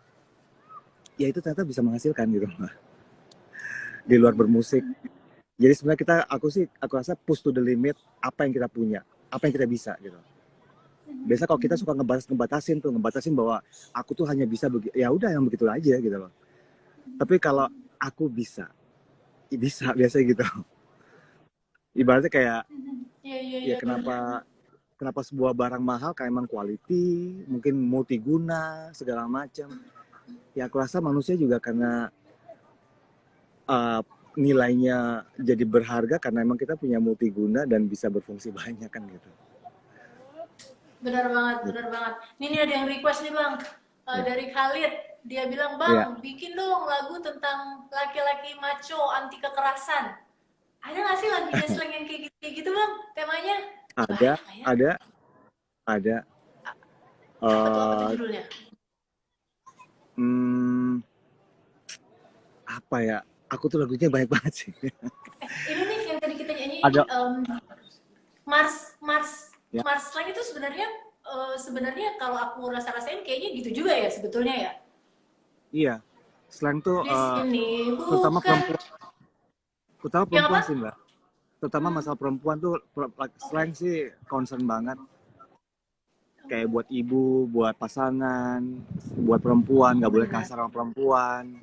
ya itu ternyata bisa menghasilkan gitu Mbak. di luar bermusik. Jadi sebenarnya aku rasa push to the limit apa yang kita punya, apa yang kita bisa gitu. Biasa kalau kita suka ngebatasin bahwa aku tuh hanya bisa ya udah yang begitu aja gitu loh. Tapi kalau aku bisa biasanya gitu. Ibaratnya kayak Iya, iya, ya iya, benar. kenapa sebuah barang mahal kayak emang quality, mungkin multiguna segala macam. Ya aku rasa manusia juga karena uh, nilainya jadi berharga karena emang kita punya multiguna dan bisa berfungsi banyak kan gitu. Benar banget, Gitu. benar banget. Ini ada yang request nih Bang, Ya. dari Khalid. Dia bilang, Ya. Bang, bikin dong lagu tentang laki-laki maco anti kekerasan. Ada nggak sih lagunya slang yang kayak gitu Bang? Temanya? Ada, Banyak nggak ya? ada, ada. Apa tuh Uh, judulnya? hmm, apa ya? Aku tuh lagunya banyak banget sih. Ini nih yang tadi kita nyanyi ini Ada, Mars Mars ya, Mars Slang itu sebenarnya kalau aku rasa-rasain kayaknya gitu juga ya sebetulnya ya. iya. Slang tuh Di sini terutama bukan perempuan, yang apa? sih mbak. Terutama masalah perempuan tuh Oke. slang sih concern banget. Kayak buat ibu, buat pasangan, buat perempuan, nggak boleh Benar. kasar sama perempuan.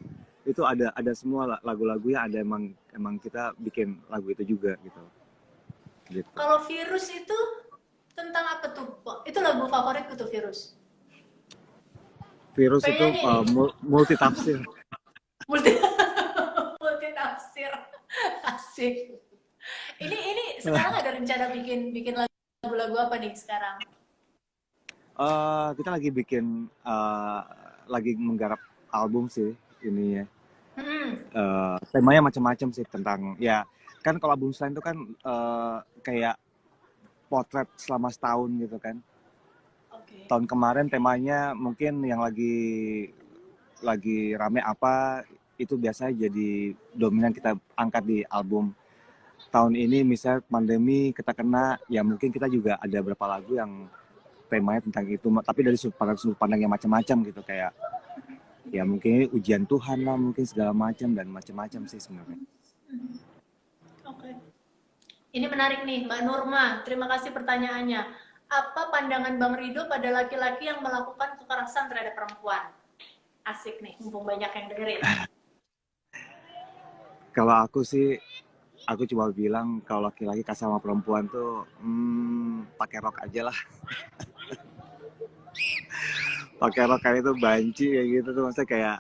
Itu ada semua lagu-lagunya ada emang kita bikin lagu itu juga gitu. Gitu. Kalau virus itu tentang apa tuh? Itu lagu favoritku tuh virus. Virus Pengen itu nyanyi nih. multi tafsir. Multi multi tafsir. Asik. Ini sekarang ada rencana bikin bikin lagu-lagu apa nih sekarang? Kita lagi bikin lagi menggarap album sih ini ya. Hmm. Temanya macam-macam sih tentang ya kan kalau album selain itu kan kayak potret selama setahun gitu kan. Oke. Tahun kemarin temanya mungkin yang lagi rame apa itu biasanya jadi dominan kita angkat di album. Tahun ini misal pandemi kita kena ya mungkin kita juga ada beberapa lagu yang temanya tentang itu tapi dari sudut pandang yang macam-macam gitu kayak ya mungkin ujian Tuhan lah mungkin segala macam dan macam-macam sih sebenarnya. Oke. Ini menarik nih, Mbak Nurma. Terima kasih pertanyaannya. Apa pandangan Bang Rido pada laki-laki yang melakukan kekerasan terhadap perempuan? Asik nih, mumpung banyak yang dengerin. Kalau aku sih aku cuma bilang kalau laki-laki kasar sama perempuan tuh pakai rok aja lah. Pakai rok kayak itu banci kayak gitu tuh maksudnya kayak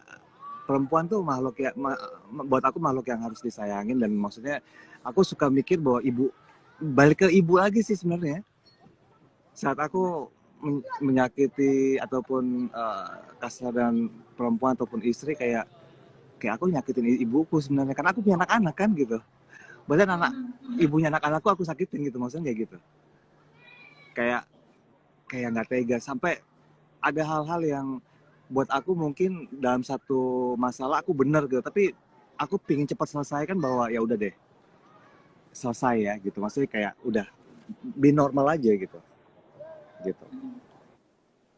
perempuan tuh makhluk ya buat aku makhluk yang harus disayangin dan maksudnya aku suka mikir bahwa ibu balik ke ibu lagi sih sebenarnya saat aku menyakiti ataupun kasar dan perempuan ataupun istri kayak aku nyakitin ibuku sebenarnya karena aku punya anak-anak kan gitu bahkan ibunya anak-anakku aku sakitin gitu maksudnya kayak gitu kayak nggak tega sampai ada hal-hal yang buat aku mungkin dalam satu masalah aku benar gitu tapi aku pingin cepat selesaikan bahwa ya udah deh selesai ya gitu maksudnya kayak udah be normal aja gitu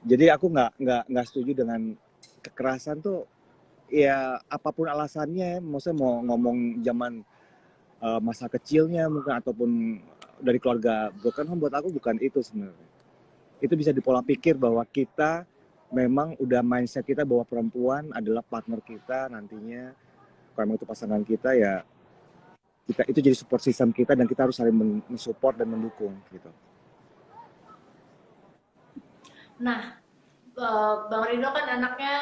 jadi aku nggak setuju dengan kekerasan tuh ya apapun alasannya maksudnya mau ngomong zaman masa kecilnya mungkin ataupun dari keluarga broken home buat aku bukan itu sebenarnya itu bisa dipola pikir bahwa kita memang udah mindset kita bahwa perempuan adalah partner kita nantinya kalau memang itu pasangan kita ya kita itu jadi support system kita dan kita harus saling mensupport dan mendukung gitu. Nah, Bang Rido kan anaknya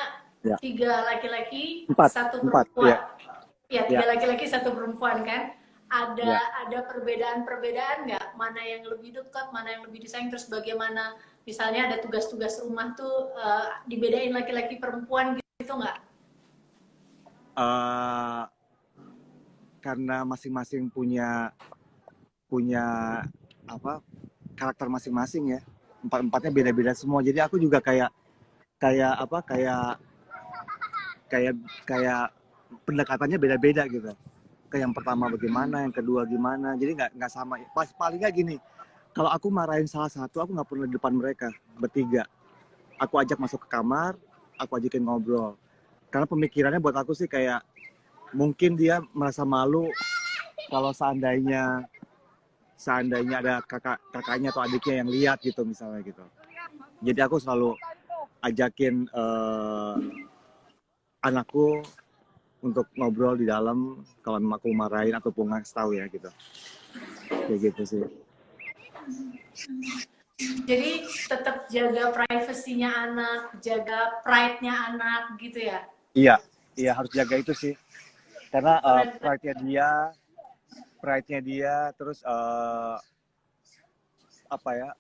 Ya. 3 laki-laki, 1 empat perempuan. ya. Ya, 3 laki-laki, 1 perempuan kan. Ya. Ada perbedaan-perbedaan nggak? Mana yang lebih dekat, mana yang lebih disayang, terus bagaimana misalnya ada tugas-tugas rumah tuh dibedain laki-laki perempuan gitu nggak? Karena masing-masing punya apa karakter masing-masing ya empatnya beda-beda semua jadi aku juga kayak pendekatannya beda-beda gitu kayak yang pertama bagaimana yang kedua gimana jadi nggak sama pas paling nggak gini kalau aku marahin salah satu aku nggak pernah di depan mereka bertiga aku ajak masuk ke kamar aku ajakin ngobrol karena pemikirannya buat aku sih kayak mungkin dia merasa malu kalau seandainya ada kakaknya atau adiknya yang lihat gitu misalnya gitu. Jadi aku selalu ajakin anakku untuk ngobrol di dalam kalau memang aku marahin ataupun ngasih tahu ya gitu. Kayak gitu sih. Jadi tetap jaga privasinya anak, jaga pride-nya anak gitu ya. Iya harus jaga itu sih. Karena pride-nya dia terus kayak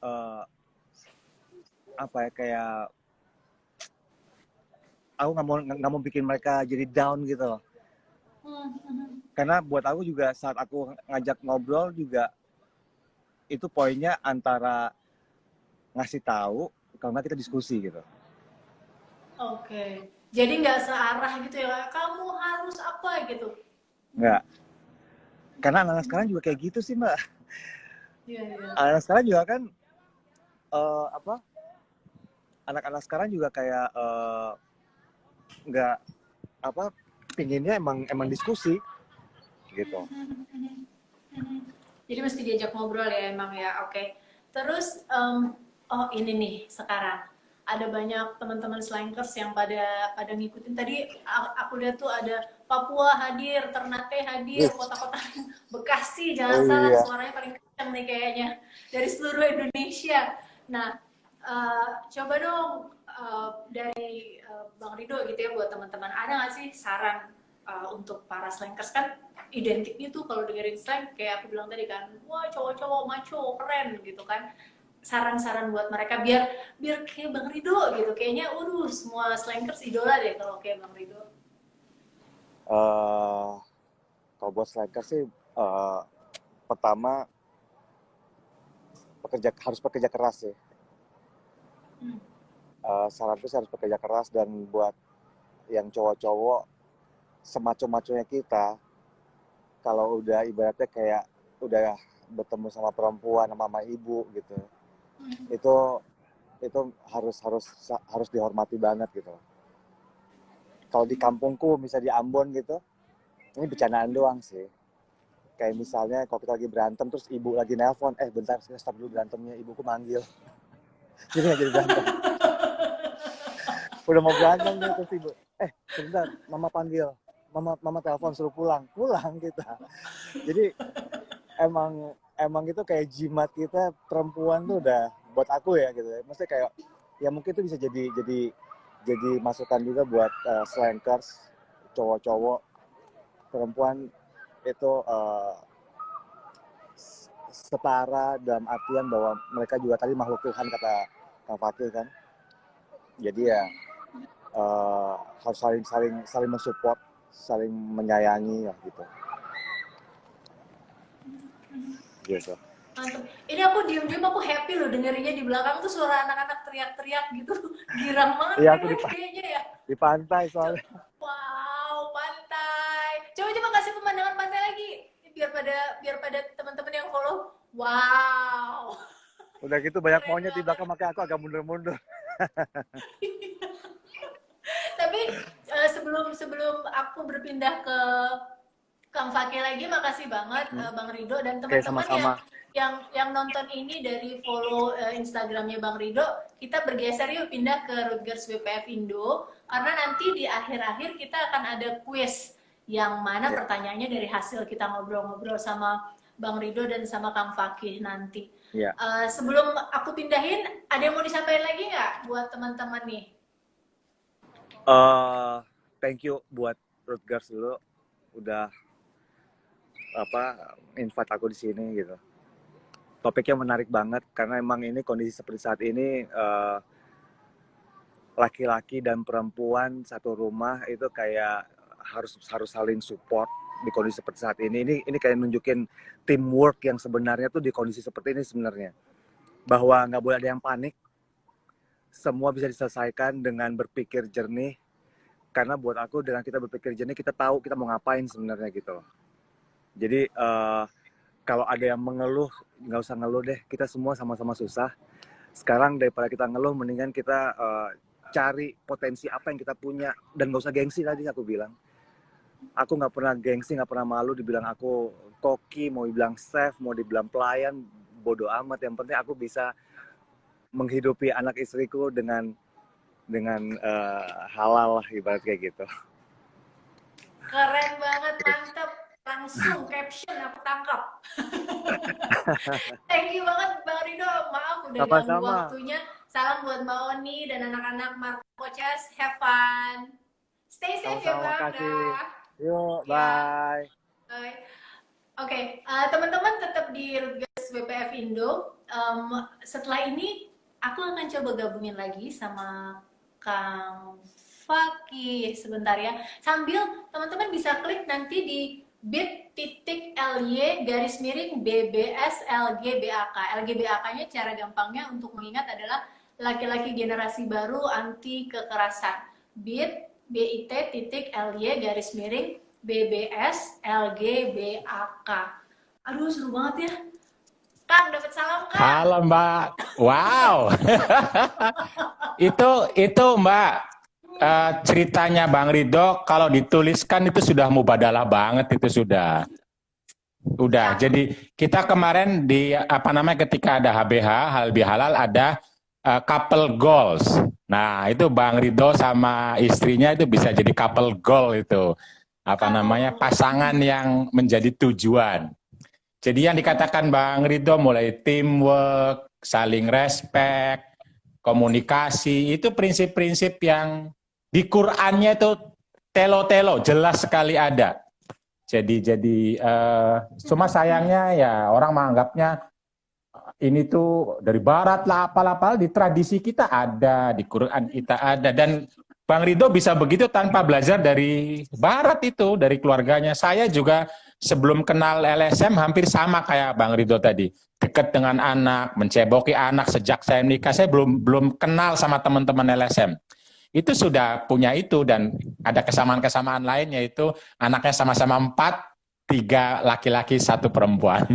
aku nggak mau bikin mereka jadi down gitu loh. Karena buat aku juga saat aku ngajak ngobrol juga itu poinnya antara ngasih tahu karena kita diskusi gitu. Oke. Jadi nggak searah gitu ya, kamu harus apa gitu. Nggak. Karena anak-anak sekarang juga kayak gitu sih, Mbak. Iya. Anak sekarang juga kan anak-anak sekarang juga kayak nggak pinginnya emang diskusi gitu. Jadi mesti diajak ngobrol ya emang ya. Oke. Terus oh ini nih sekarang ada banyak teman-teman slankers yang pada ngikutin. Tadi aku lihat tuh ada Papua hadir, Ternate hadir, kota-kota Bekasi jangan salah, suaranya paling kencang nih kayaknya dari seluruh Indonesia. Nah, coba dong dari Bang Rido gitu ya buat teman-teman, ada nggak sih saran untuk para slankers? Kan identiknya tuh kalau dengerin slang kayak aku bilang tadi kan, wah cowok-cowok maco keren gitu kan. Saran-saran buat mereka biar kayak Bang Rido gitu, kayaknya semua slankers idola deh kalau kayak Bang Rido. Kalau buat slankers sih pertama harus pekerja keras sih. Saranku sih harus pekerja keras, dan buat yang cowok-cowok semaco-maconya kita, kalau udah ibaratnya kayak udah bertemu sama perempuan, sama mama ibu gitu, itu harus dihormati banget gitu. Kalau di kampungku, misalnya di Ambon gitu, ini bercandaan doang sih. Kayak misalnya kalau kita lagi berantem terus ibu lagi nelpon, bentar saya stop dulu berantemnya, ibuku manggil. Jadi nggak jadi berantem. Udah mau berantem nih terus ibu, sebentar mama panggil, mama telepon suruh pulang kita. Jadi emang itu kayak jimat kita perempuan tuh udah, buat aku ya gitu. Maksudnya kayak ya mungkin itu bisa jadi masukan juga buat slankers, cowok-cowok, perempuan itu setara dalam artian bahwa mereka juga tadi makhluk Tuhan kata Kang Fakih kan. Jadi ya harus saling mensupport, saling menyayangi ya gitu. Gitu. Mantap. Ini aku diem-diem aku happy loh dengerinnya, di belakang tuh suara anak-anak teriak-teriak gitu. Girang banget Iya, aku kayaknya ya. Di pantai soalnya. Wow, pantai. Coba kasih pemandangan pantai lagi biar pada teman-teman yang follow. Wow. Udah gitu banyak monyet di belakang, makanya aku agak mundur-mundur. Tapi sebelum aku berpindah ke Kang Fakih lagi, makasih banget Bang Rido dan teman-teman yang nonton ini dari follow Instagramnya Bang Rido. Kita bergeser yuk pindah ke Rootgers WPF Indo, karena nanti di akhir-akhir kita akan ada quiz yang mana pertanyaannya dari hasil kita ngobrol-ngobrol sama Bang Rido dan sama Kang Fakih nanti. Sebelum aku pindahin, ada yang mau disampaikan lagi nggak buat teman-teman nih? Thank you buat Rootgers dulu udah invite aku di sini gitu. Topiknya menarik banget karena emang ini kondisi seperti saat ini, laki-laki dan perempuan satu rumah itu kayak harus saling support di kondisi seperti saat ini. Ini kayak nunjukin teamwork yang sebenarnya tuh di kondisi seperti ini sebenarnya. Bahwa nggak boleh ada yang panik. Semua bisa diselesaikan dengan berpikir jernih. Karena buat aku dengan kita berpikir jernih, kita tahu kita mau ngapain sebenarnya gitu. Jadi kalau ada yang mengeluh, nggak usah ngeluh deh. Kita semua sama-sama susah. Sekarang daripada kita ngeluh, mendingan kita cari potensi apa yang kita punya. Dan nggak usah gengsi tadi aku bilang. aku nggak pernah gengsi, nggak pernah malu dibilang aku koki, mau dibilang chef, mau dibilang pelayan, bodoh amat. Yang penting aku bisa menghidupi anak istriku dengan halal lah, ibarat kayak gitu. Keren banget, mantap. Langsung caption aku tangkap. Thank you banget Bang Rido. Maaf udah ganggu Sama-sama. waktunya. Salam buat Mbak Oni dan anak-anak Marco Chess. Have fun. Stay safe ya Sama-sama, Bang. makasih. Dah. Yuk, Ya. bye. Bye. Oke, teman-teman tetap di Rutgers WPF Indo. Setelah ini aku akan coba gabungin lagi sama Kang Fakih sebentar ya. Sambil teman-teman bisa klik nanti di bit.ly/BBSLGBAK. LGBAK-nya cara gampangnya untuk mengingat adalah laki-laki generasi baru anti kekerasan. bit.ly/BBS LGBAK. Aduh, seru banget ya. Kang, dapat salam Kang. Halo Mbak, wow. itu Mbak, ceritanya Bang Rido kalau dituliskan itu sudah mubadalah banget, itu sudah. Udah, jadi kita kemarin di ketika ada HBH, halal bihalal, ada couple goals. Nah, itu Bang Rido sama istrinya itu bisa jadi couple goal itu. Pasangan yang menjadi tujuan. Jadi yang dikatakan Bang Rido mulai teamwork, saling respect, komunikasi, itu prinsip-prinsip yang di Qur'annya itu telo-telo, jelas sekali ada. Jadi cuma sayangnya ya orang menganggapnya ini tuh dari barat lah, apalah di tradisi kita ada, di Quran kita ada, dan Bang Rido bisa begitu tanpa belajar dari barat itu, dari keluarganya. Saya juga sebelum kenal LSM hampir sama kayak Bang Rido tadi, dekat dengan anak, menceboki anak sejak saya menikah. Saya belum kenal sama teman-teman LSM. Itu sudah punya itu, dan ada kesamaan-kesamaan lain, yaitu anaknya sama-sama 4, 3 laki-laki 1 perempuan.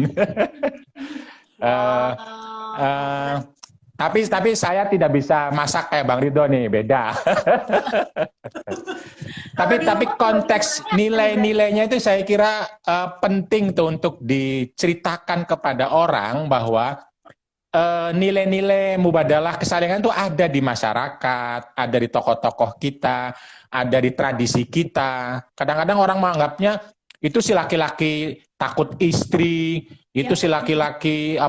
Tapi saya tidak bisa masak kayak Bang Rido nih, beda. tapi konteks nilai-nilainya itu saya kira penting tuh untuk diceritakan kepada orang bahwa nilai-nilai mubadalah kesalingan itu ada di masyarakat, ada di tokoh-tokoh kita, ada di tradisi kita. Kadang-kadang orang menganggapnya itu si laki-laki takut istri, itu si laki-laki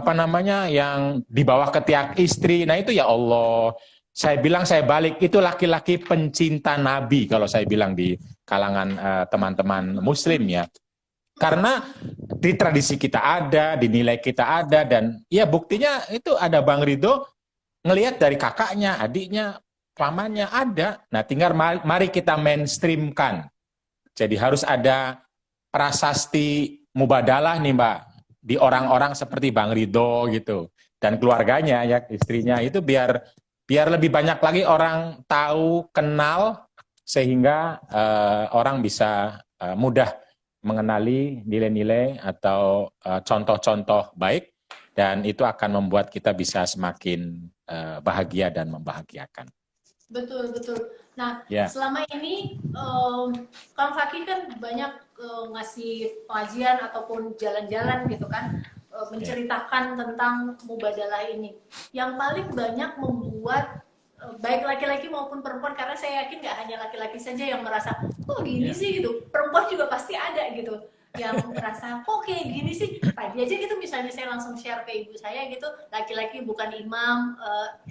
yang di bawah ketiak istri. Nah itu ya Allah, saya bilang saya balik, itu laki-laki pencinta Nabi kalau saya bilang di kalangan teman-teman Muslim ya. Karena di tradisi kita ada, di nilai kita ada, dan ya buktinya itu ada Bang Rido ngelihat dari kakaknya, adiknya, pamannya ada. Nah tinggal mari kita mainstreamkan. Jadi harus ada prasasti mubadalah nih Mbak, di orang-orang seperti Bang Rido gitu, dan keluarganya ya, istrinya, itu biar lebih banyak lagi orang tahu, kenal, sehingga orang bisa mudah mengenali nilai-nilai atau contoh-contoh baik, dan itu akan membuat kita bisa semakin bahagia dan membahagiakan. Betul. Nah, Ya. selama ini Kang Fakih kan banyak ngasih pengajian ataupun jalan-jalan gitu kan, menceritakan tentang mubadalah ini. Yang paling banyak membuat baik laki-laki maupun perempuan, karena saya yakin nggak hanya laki-laki saja yang merasa kok gini sih gitu, perempuan juga pasti ada gitu yang merasa kok kayak gini sih. Tadi aja gitu misalnya saya langsung share ke ibu saya gitu, laki-laki bukan imam,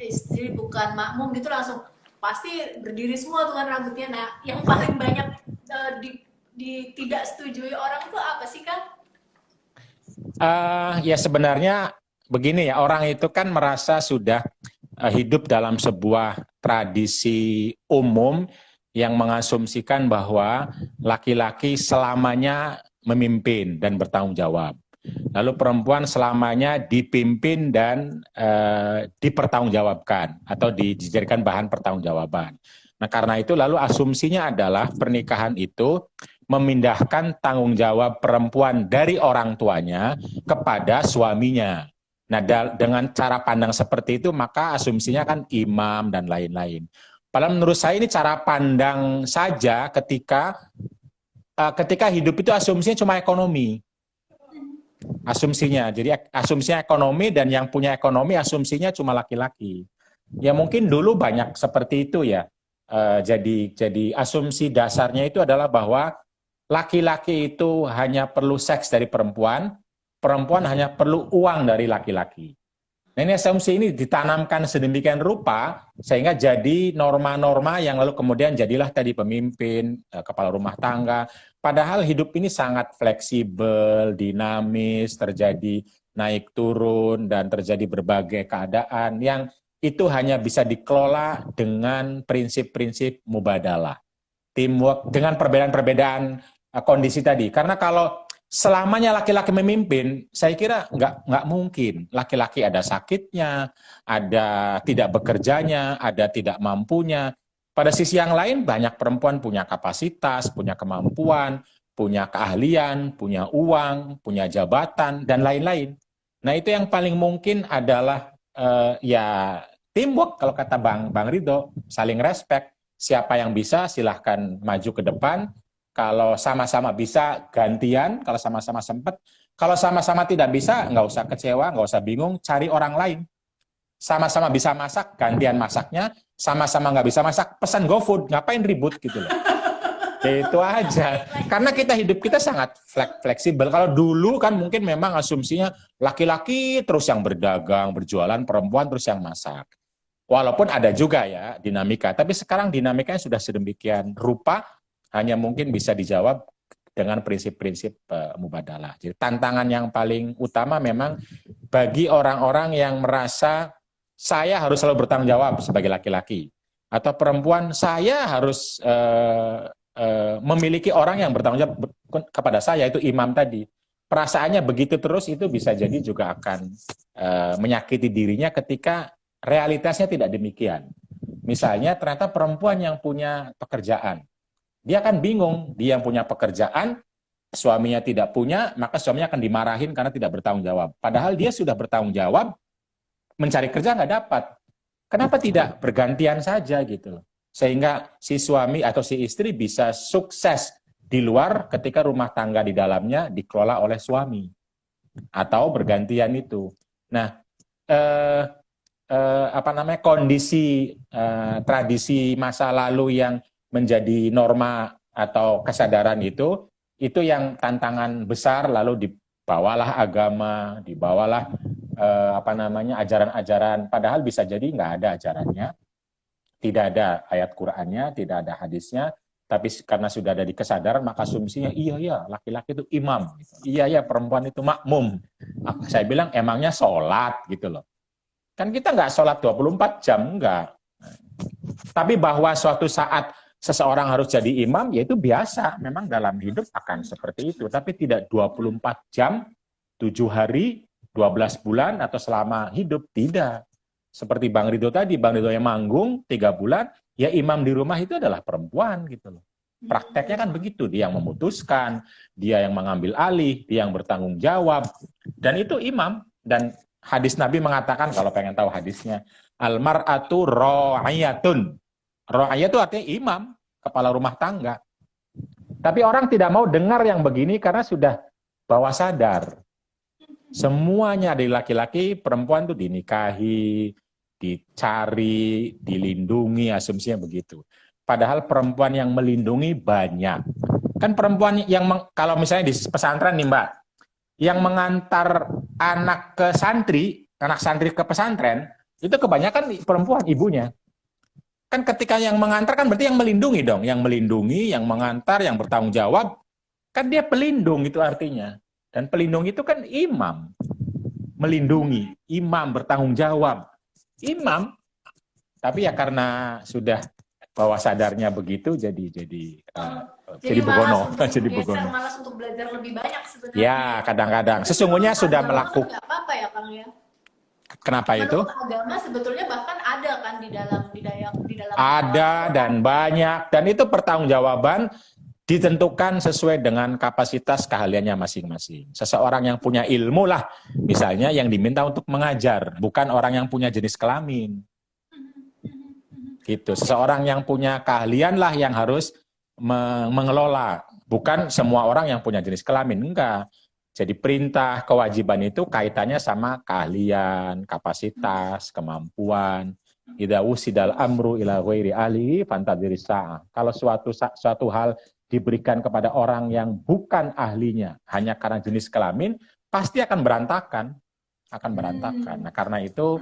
istri bukan makmum gitu, langsung pasti berdiri semua tuh kan rambutnya. Nah yang paling banyak tidak setujui orang tuh apa sih Kang? Ya sebenarnya begini ya, orang itu kan merasa sudah hidup dalam sebuah tradisi umum yang mengasumsikan bahwa laki-laki selamanya memimpin dan bertanggung jawab. Lalu perempuan selamanya dipimpin dan dipertanggungjawabkan atau dijadikan bahan pertanggungjawaban. Nah karena itu lalu asumsinya adalah pernikahan itu memindahkan tanggung jawab perempuan dari orang tuanya kepada suaminya. Nah dengan cara pandang seperti itu maka asumsinya kan imam dan lain-lain. Padahal menurut saya ini cara pandang saja ketika ketika hidup itu asumsinya cuma ekonomi. Asumsinya, jadi asumsinya ekonomi, dan yang punya ekonomi asumsinya cuma laki-laki. Ya mungkin dulu banyak seperti itu ya. Jadi asumsi dasarnya itu adalah bahwa laki-laki itu hanya perlu seks dari perempuan, perempuan hanya perlu uang dari laki-laki. Nah, ini asumsi ini ditanamkan sedemikian rupa sehingga jadi norma-norma yang lalu kemudian jadilah tadi pemimpin, kepala rumah tangga. Padahal hidup ini sangat fleksibel, dinamis, terjadi naik turun dan terjadi berbagai keadaan yang itu hanya bisa dikelola dengan prinsip-prinsip mubadalah, teamwork, dengan perbedaan-perbedaan kondisi tadi. Karena kalau selamanya laki-laki memimpin, saya kira nggak mungkin. Laki-laki ada sakitnya, ada tidak bekerjanya, ada tidak mampunya. Pada sisi yang lain, banyak perempuan punya kapasitas, punya kemampuan, punya keahlian, punya uang, punya jabatan, dan lain-lain. Nah, itu yang paling mungkin adalah ya teamwork, kalau kata Bang Ridho, saling respect. Siapa yang bisa, silahkan maju ke depan. Kalau sama-sama bisa, gantian. Kalau sama-sama sempat. Kalau sama-sama tidak bisa, nggak usah kecewa, nggak usah bingung, cari orang lain. Sama-sama bisa masak, gantian masaknya. Sama-sama nggak bisa masak, pesan GoFood. Ngapain ribut gitu loh. Itu aja. Karena hidup kita sangat fleksibel. Kalau dulu kan mungkin memang asumsinya laki-laki terus yang berdagang, berjualan, perempuan terus yang masak. Walaupun ada juga ya dinamika. Tapi sekarang dinamikanya sudah sedemikian rupa, hanya mungkin bisa dijawab dengan prinsip-prinsip mubadalah. Jadi tantangan yang paling utama memang bagi orang-orang yang merasa saya harus selalu bertanggung jawab sebagai laki-laki. Atau perempuan, saya harus memiliki orang yang bertanggung jawab kepada saya, itu imam tadi. Perasaannya begitu terus, itu bisa jadi juga akan menyakiti dirinya ketika realitasnya tidak demikian. Misalnya ternyata perempuan yang punya pekerjaan, dia akan bingung, dia yang punya pekerjaan, suaminya tidak punya, maka suaminya akan dimarahin karena tidak bertanggung jawab. Padahal dia sudah bertanggung jawab, mencari kerja nggak dapat. Kenapa tidak bergantian saja gitu loh. Sehingga si suami atau si istri bisa sukses di luar ketika rumah tangga di dalamnya dikelola oleh suami. Atau bergantian itu. Nah, kondisi tradisi masa lalu yang menjadi norma atau kesadaran itu yang tantangan besar, lalu dibawalah agama, dibawalah ajaran-ajaran, padahal bisa jadi nggak ada ajarannya, tidak ada ayat Qur'annya, tidak ada hadisnya, tapi karena sudah ada di kesadaran, maka asumsinya iya laki-laki itu imam, iya perempuan itu makmum. Saya bilang emangnya sholat gitu loh. Kan kita nggak sholat 24 jam, enggak. Tapi bahwa suatu saat seseorang harus jadi imam, ya itu biasa. Memang dalam hidup akan seperti itu. Tapi tidak 24 jam, 7 hari, 12 bulan, atau selama hidup. Tidak. Seperti Bang Ridho tadi, Bang Ridho yang manggung 3 bulan, ya imam di rumah itu adalah perempuan gitu loh. Prakteknya kan begitu. Dia yang memutuskan, dia yang mengambil alih, dia yang bertanggung jawab. Dan itu imam. Dan hadis Nabi mengatakan, kalau pengen tahu hadisnya, al-mar'atu ra'iyatun. Ra'iyah itu artinya imam, kepala rumah tangga. Tapi orang tidak mau dengar yang begini karena sudah bawah sadar. Semuanya dari laki-laki, perempuan itu dinikahi, dicari, dilindungi, asumsinya begitu. Padahal perempuan yang melindungi banyak. Kan perempuan yang, kalau misalnya di pesantren nih Mbak, yang mengantar anak ke santri, anak santri ke pesantren, itu kebanyakan perempuan, ibunya. Kan ketika yang mengantar kan berarti yang melindungi dong, yang melindungi, yang mengantar, yang bertanggung jawab, kan dia pelindung itu artinya. Dan pelindung itu kan imam, melindungi, imam bertanggung jawab, imam. Tapi ya karena sudah bawah sadarnya begitu, jadi begono, jadi begono. Malas untuk belajar lebih banyak sebenarnya. Ya, kadang-kadang. Sesungguhnya sudah melakukan. Nggak apa-apa ya, Kang ya. Kenapa itu? Menurut agama sebetulnya bahkan ada kan di dalam ada dan banyak, dan itu pertanggungjawaban ditentukan sesuai dengan kapasitas keahliannya masing-masing. Seseorang yang punya ilmu lah, misalnya yang diminta untuk mengajar, bukan orang yang punya jenis kelamin. Gitu. Seseorang yang punya keahlian lah yang harus mengelola Bukan semua orang yang punya jenis kelamin, enggak. Jadi perintah kewajiban itu kaitannya sama keahlian, kapasitas, kemampuan. Idza wusidal amru ila ghairi ahlihi fantadhiri sa'ah. Kalau suatu hal diberikan kepada orang yang bukan ahlinya hanya karena jenis kelamin, pasti akan berantakan. Nah, karena itu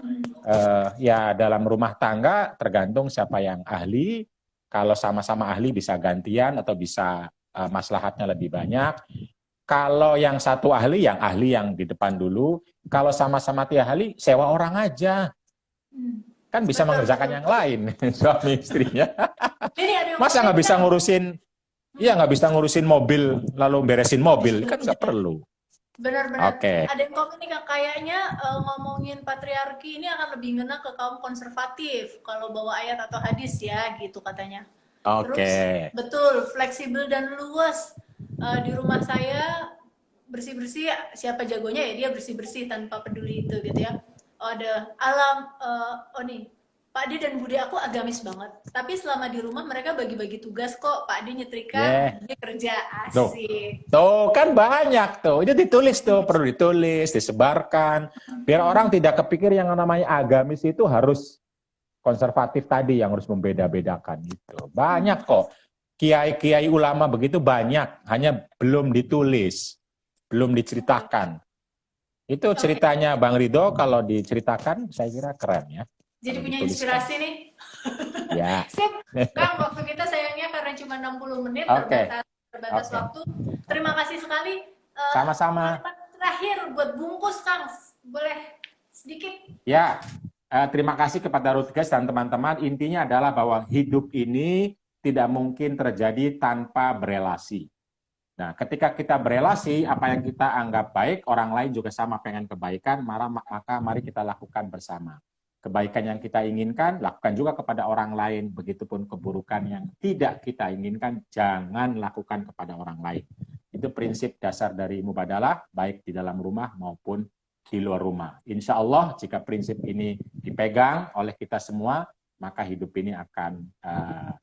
ya dalam rumah tangga tergantung siapa yang ahli. Kalau sama-sama ahli bisa gantian atau bisa maslahatnya lebih banyak. Kalau yang satu ahli yang di depan dulu. Kalau sama-sama tiga ahli, sewa orang aja. Kan bisa mengerjakan yang lain, suami istrinya. Masa nggak bisa ngurusin, iya nggak bisa ngurusin mobil, lalu beresin mobil, kan nggak perlu. Benar-benar. Oke. Ada yang komen nih Kak, kayaknya ngomongin patriarki ini akan lebih ngena ke kaum konservatif kalau bawa ayat atau hadis ya, gitu katanya. Terus, Oke. betul, fleksibel dan luas. Di rumah saya bersih-bersih, siapa jagonya ya dia bersih-bersih tanpa peduli itu gitu ya. Ada alam, oh nih, Pak D dan Bude aku agamis banget. Tapi selama di rumah mereka bagi-bagi tugas kok. Pak D nyetrika, dia kerja, asik. Tuh kan banyak tuh. Itu ditulis tuh, perlu ditulis, disebarkan. Biar orang tidak kepikir yang namanya agamis itu harus konservatif tadi yang harus membeda-bedakan gitu. Banyak kok. Kiai-kiai ulama begitu banyak, hanya belum ditulis, belum diceritakan. Itu ceritanya Bang Ridho kalau diceritakan saya kira keren ya. Jadi punya inspirasi nih. Ya. Sip. Kang, waktu kita sayangnya karena cuma 60 menit terbatas waktu. Terima kasih sekali. Sama-sama. Terakhir buat bungkus Kang, boleh sedikit? Ya. Terima kasih kepada Rutges dan teman-teman. Intinya adalah bahwa hidup ini tidak mungkin terjadi tanpa berelasi. Nah, ketika kita berelasi, apa yang kita anggap baik, orang lain juga sama pengen kebaikan, maka mari kita lakukan bersama. Kebaikan yang kita inginkan, lakukan juga kepada orang lain. Begitupun keburukan yang tidak kita inginkan, jangan lakukan kepada orang lain. Itu prinsip dasar dari mubadalah, baik di dalam rumah maupun di luar rumah. Insya Allah, jika prinsip ini dipegang oleh kita semua, maka hidup ini akan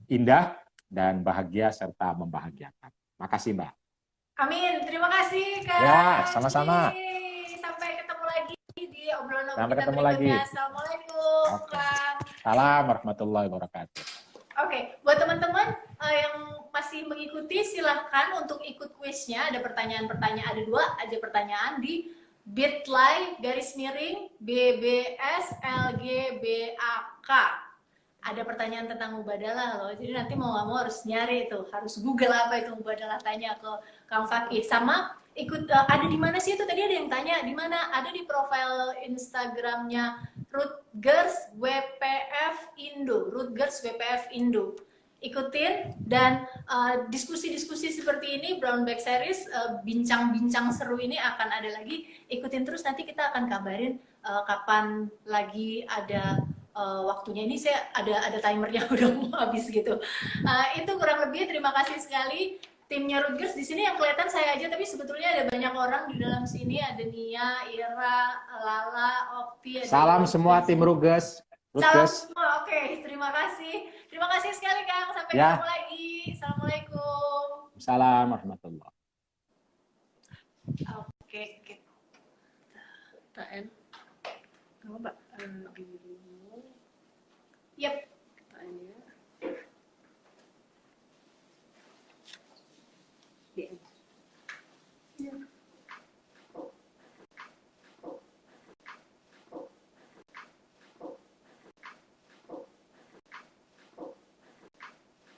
indah dan bahagia serta membahagiakan. Makasih Mbak. Amin. Terima kasih Kak. Ya, sama-sama. Sampai ketemu lagi di obrolan Sampai kita ketemu berikutnya. lagi. Assalamualaikum Kak. Salam warahmatullahi wabarakatuh. Oke, buat teman-teman yang masih mengikuti silahkan untuk ikut kuisnya. Ada pertanyaan-pertanyaan, ada 2 aja pertanyaan di bit.ly/BBSLGBAK. Ada pertanyaan tentang mubadalah loh. Jadi nanti mau nggak mau harus nyari itu, harus Google apa itu mubadalah, tanya ke Kang Fakih. Sama ikut ada di mana sih itu? Tadi ada yang tanya di mana? Ada di profil Instagramnya Rutgers WPF Indo. Rutgers WPF Indo. Ikutin dan diskusi-diskusi seperti ini, Brown Bag Series, bincang-bincang seru ini akan ada lagi. Ikutin terus, nanti kita akan kabarin kapan lagi ada waktunya. Ini saya ada timernya udah mau habis gitu. Itu kurang lebih. Terima kasih sekali timnya Rutgers. Di sini yang kelihatan saya aja, tapi sebetulnya ada banyak orang di dalam sini. Ada Nia, Ira, Lala, Okti. Salam semua tim Rutgers. Salam semua. Oke, terima kasih. Terima kasih sekali Kang. Sampai ketemu lagi. Assalamualaikum. Salam warahmatullahi. Oke, kita end. Coba. Yep.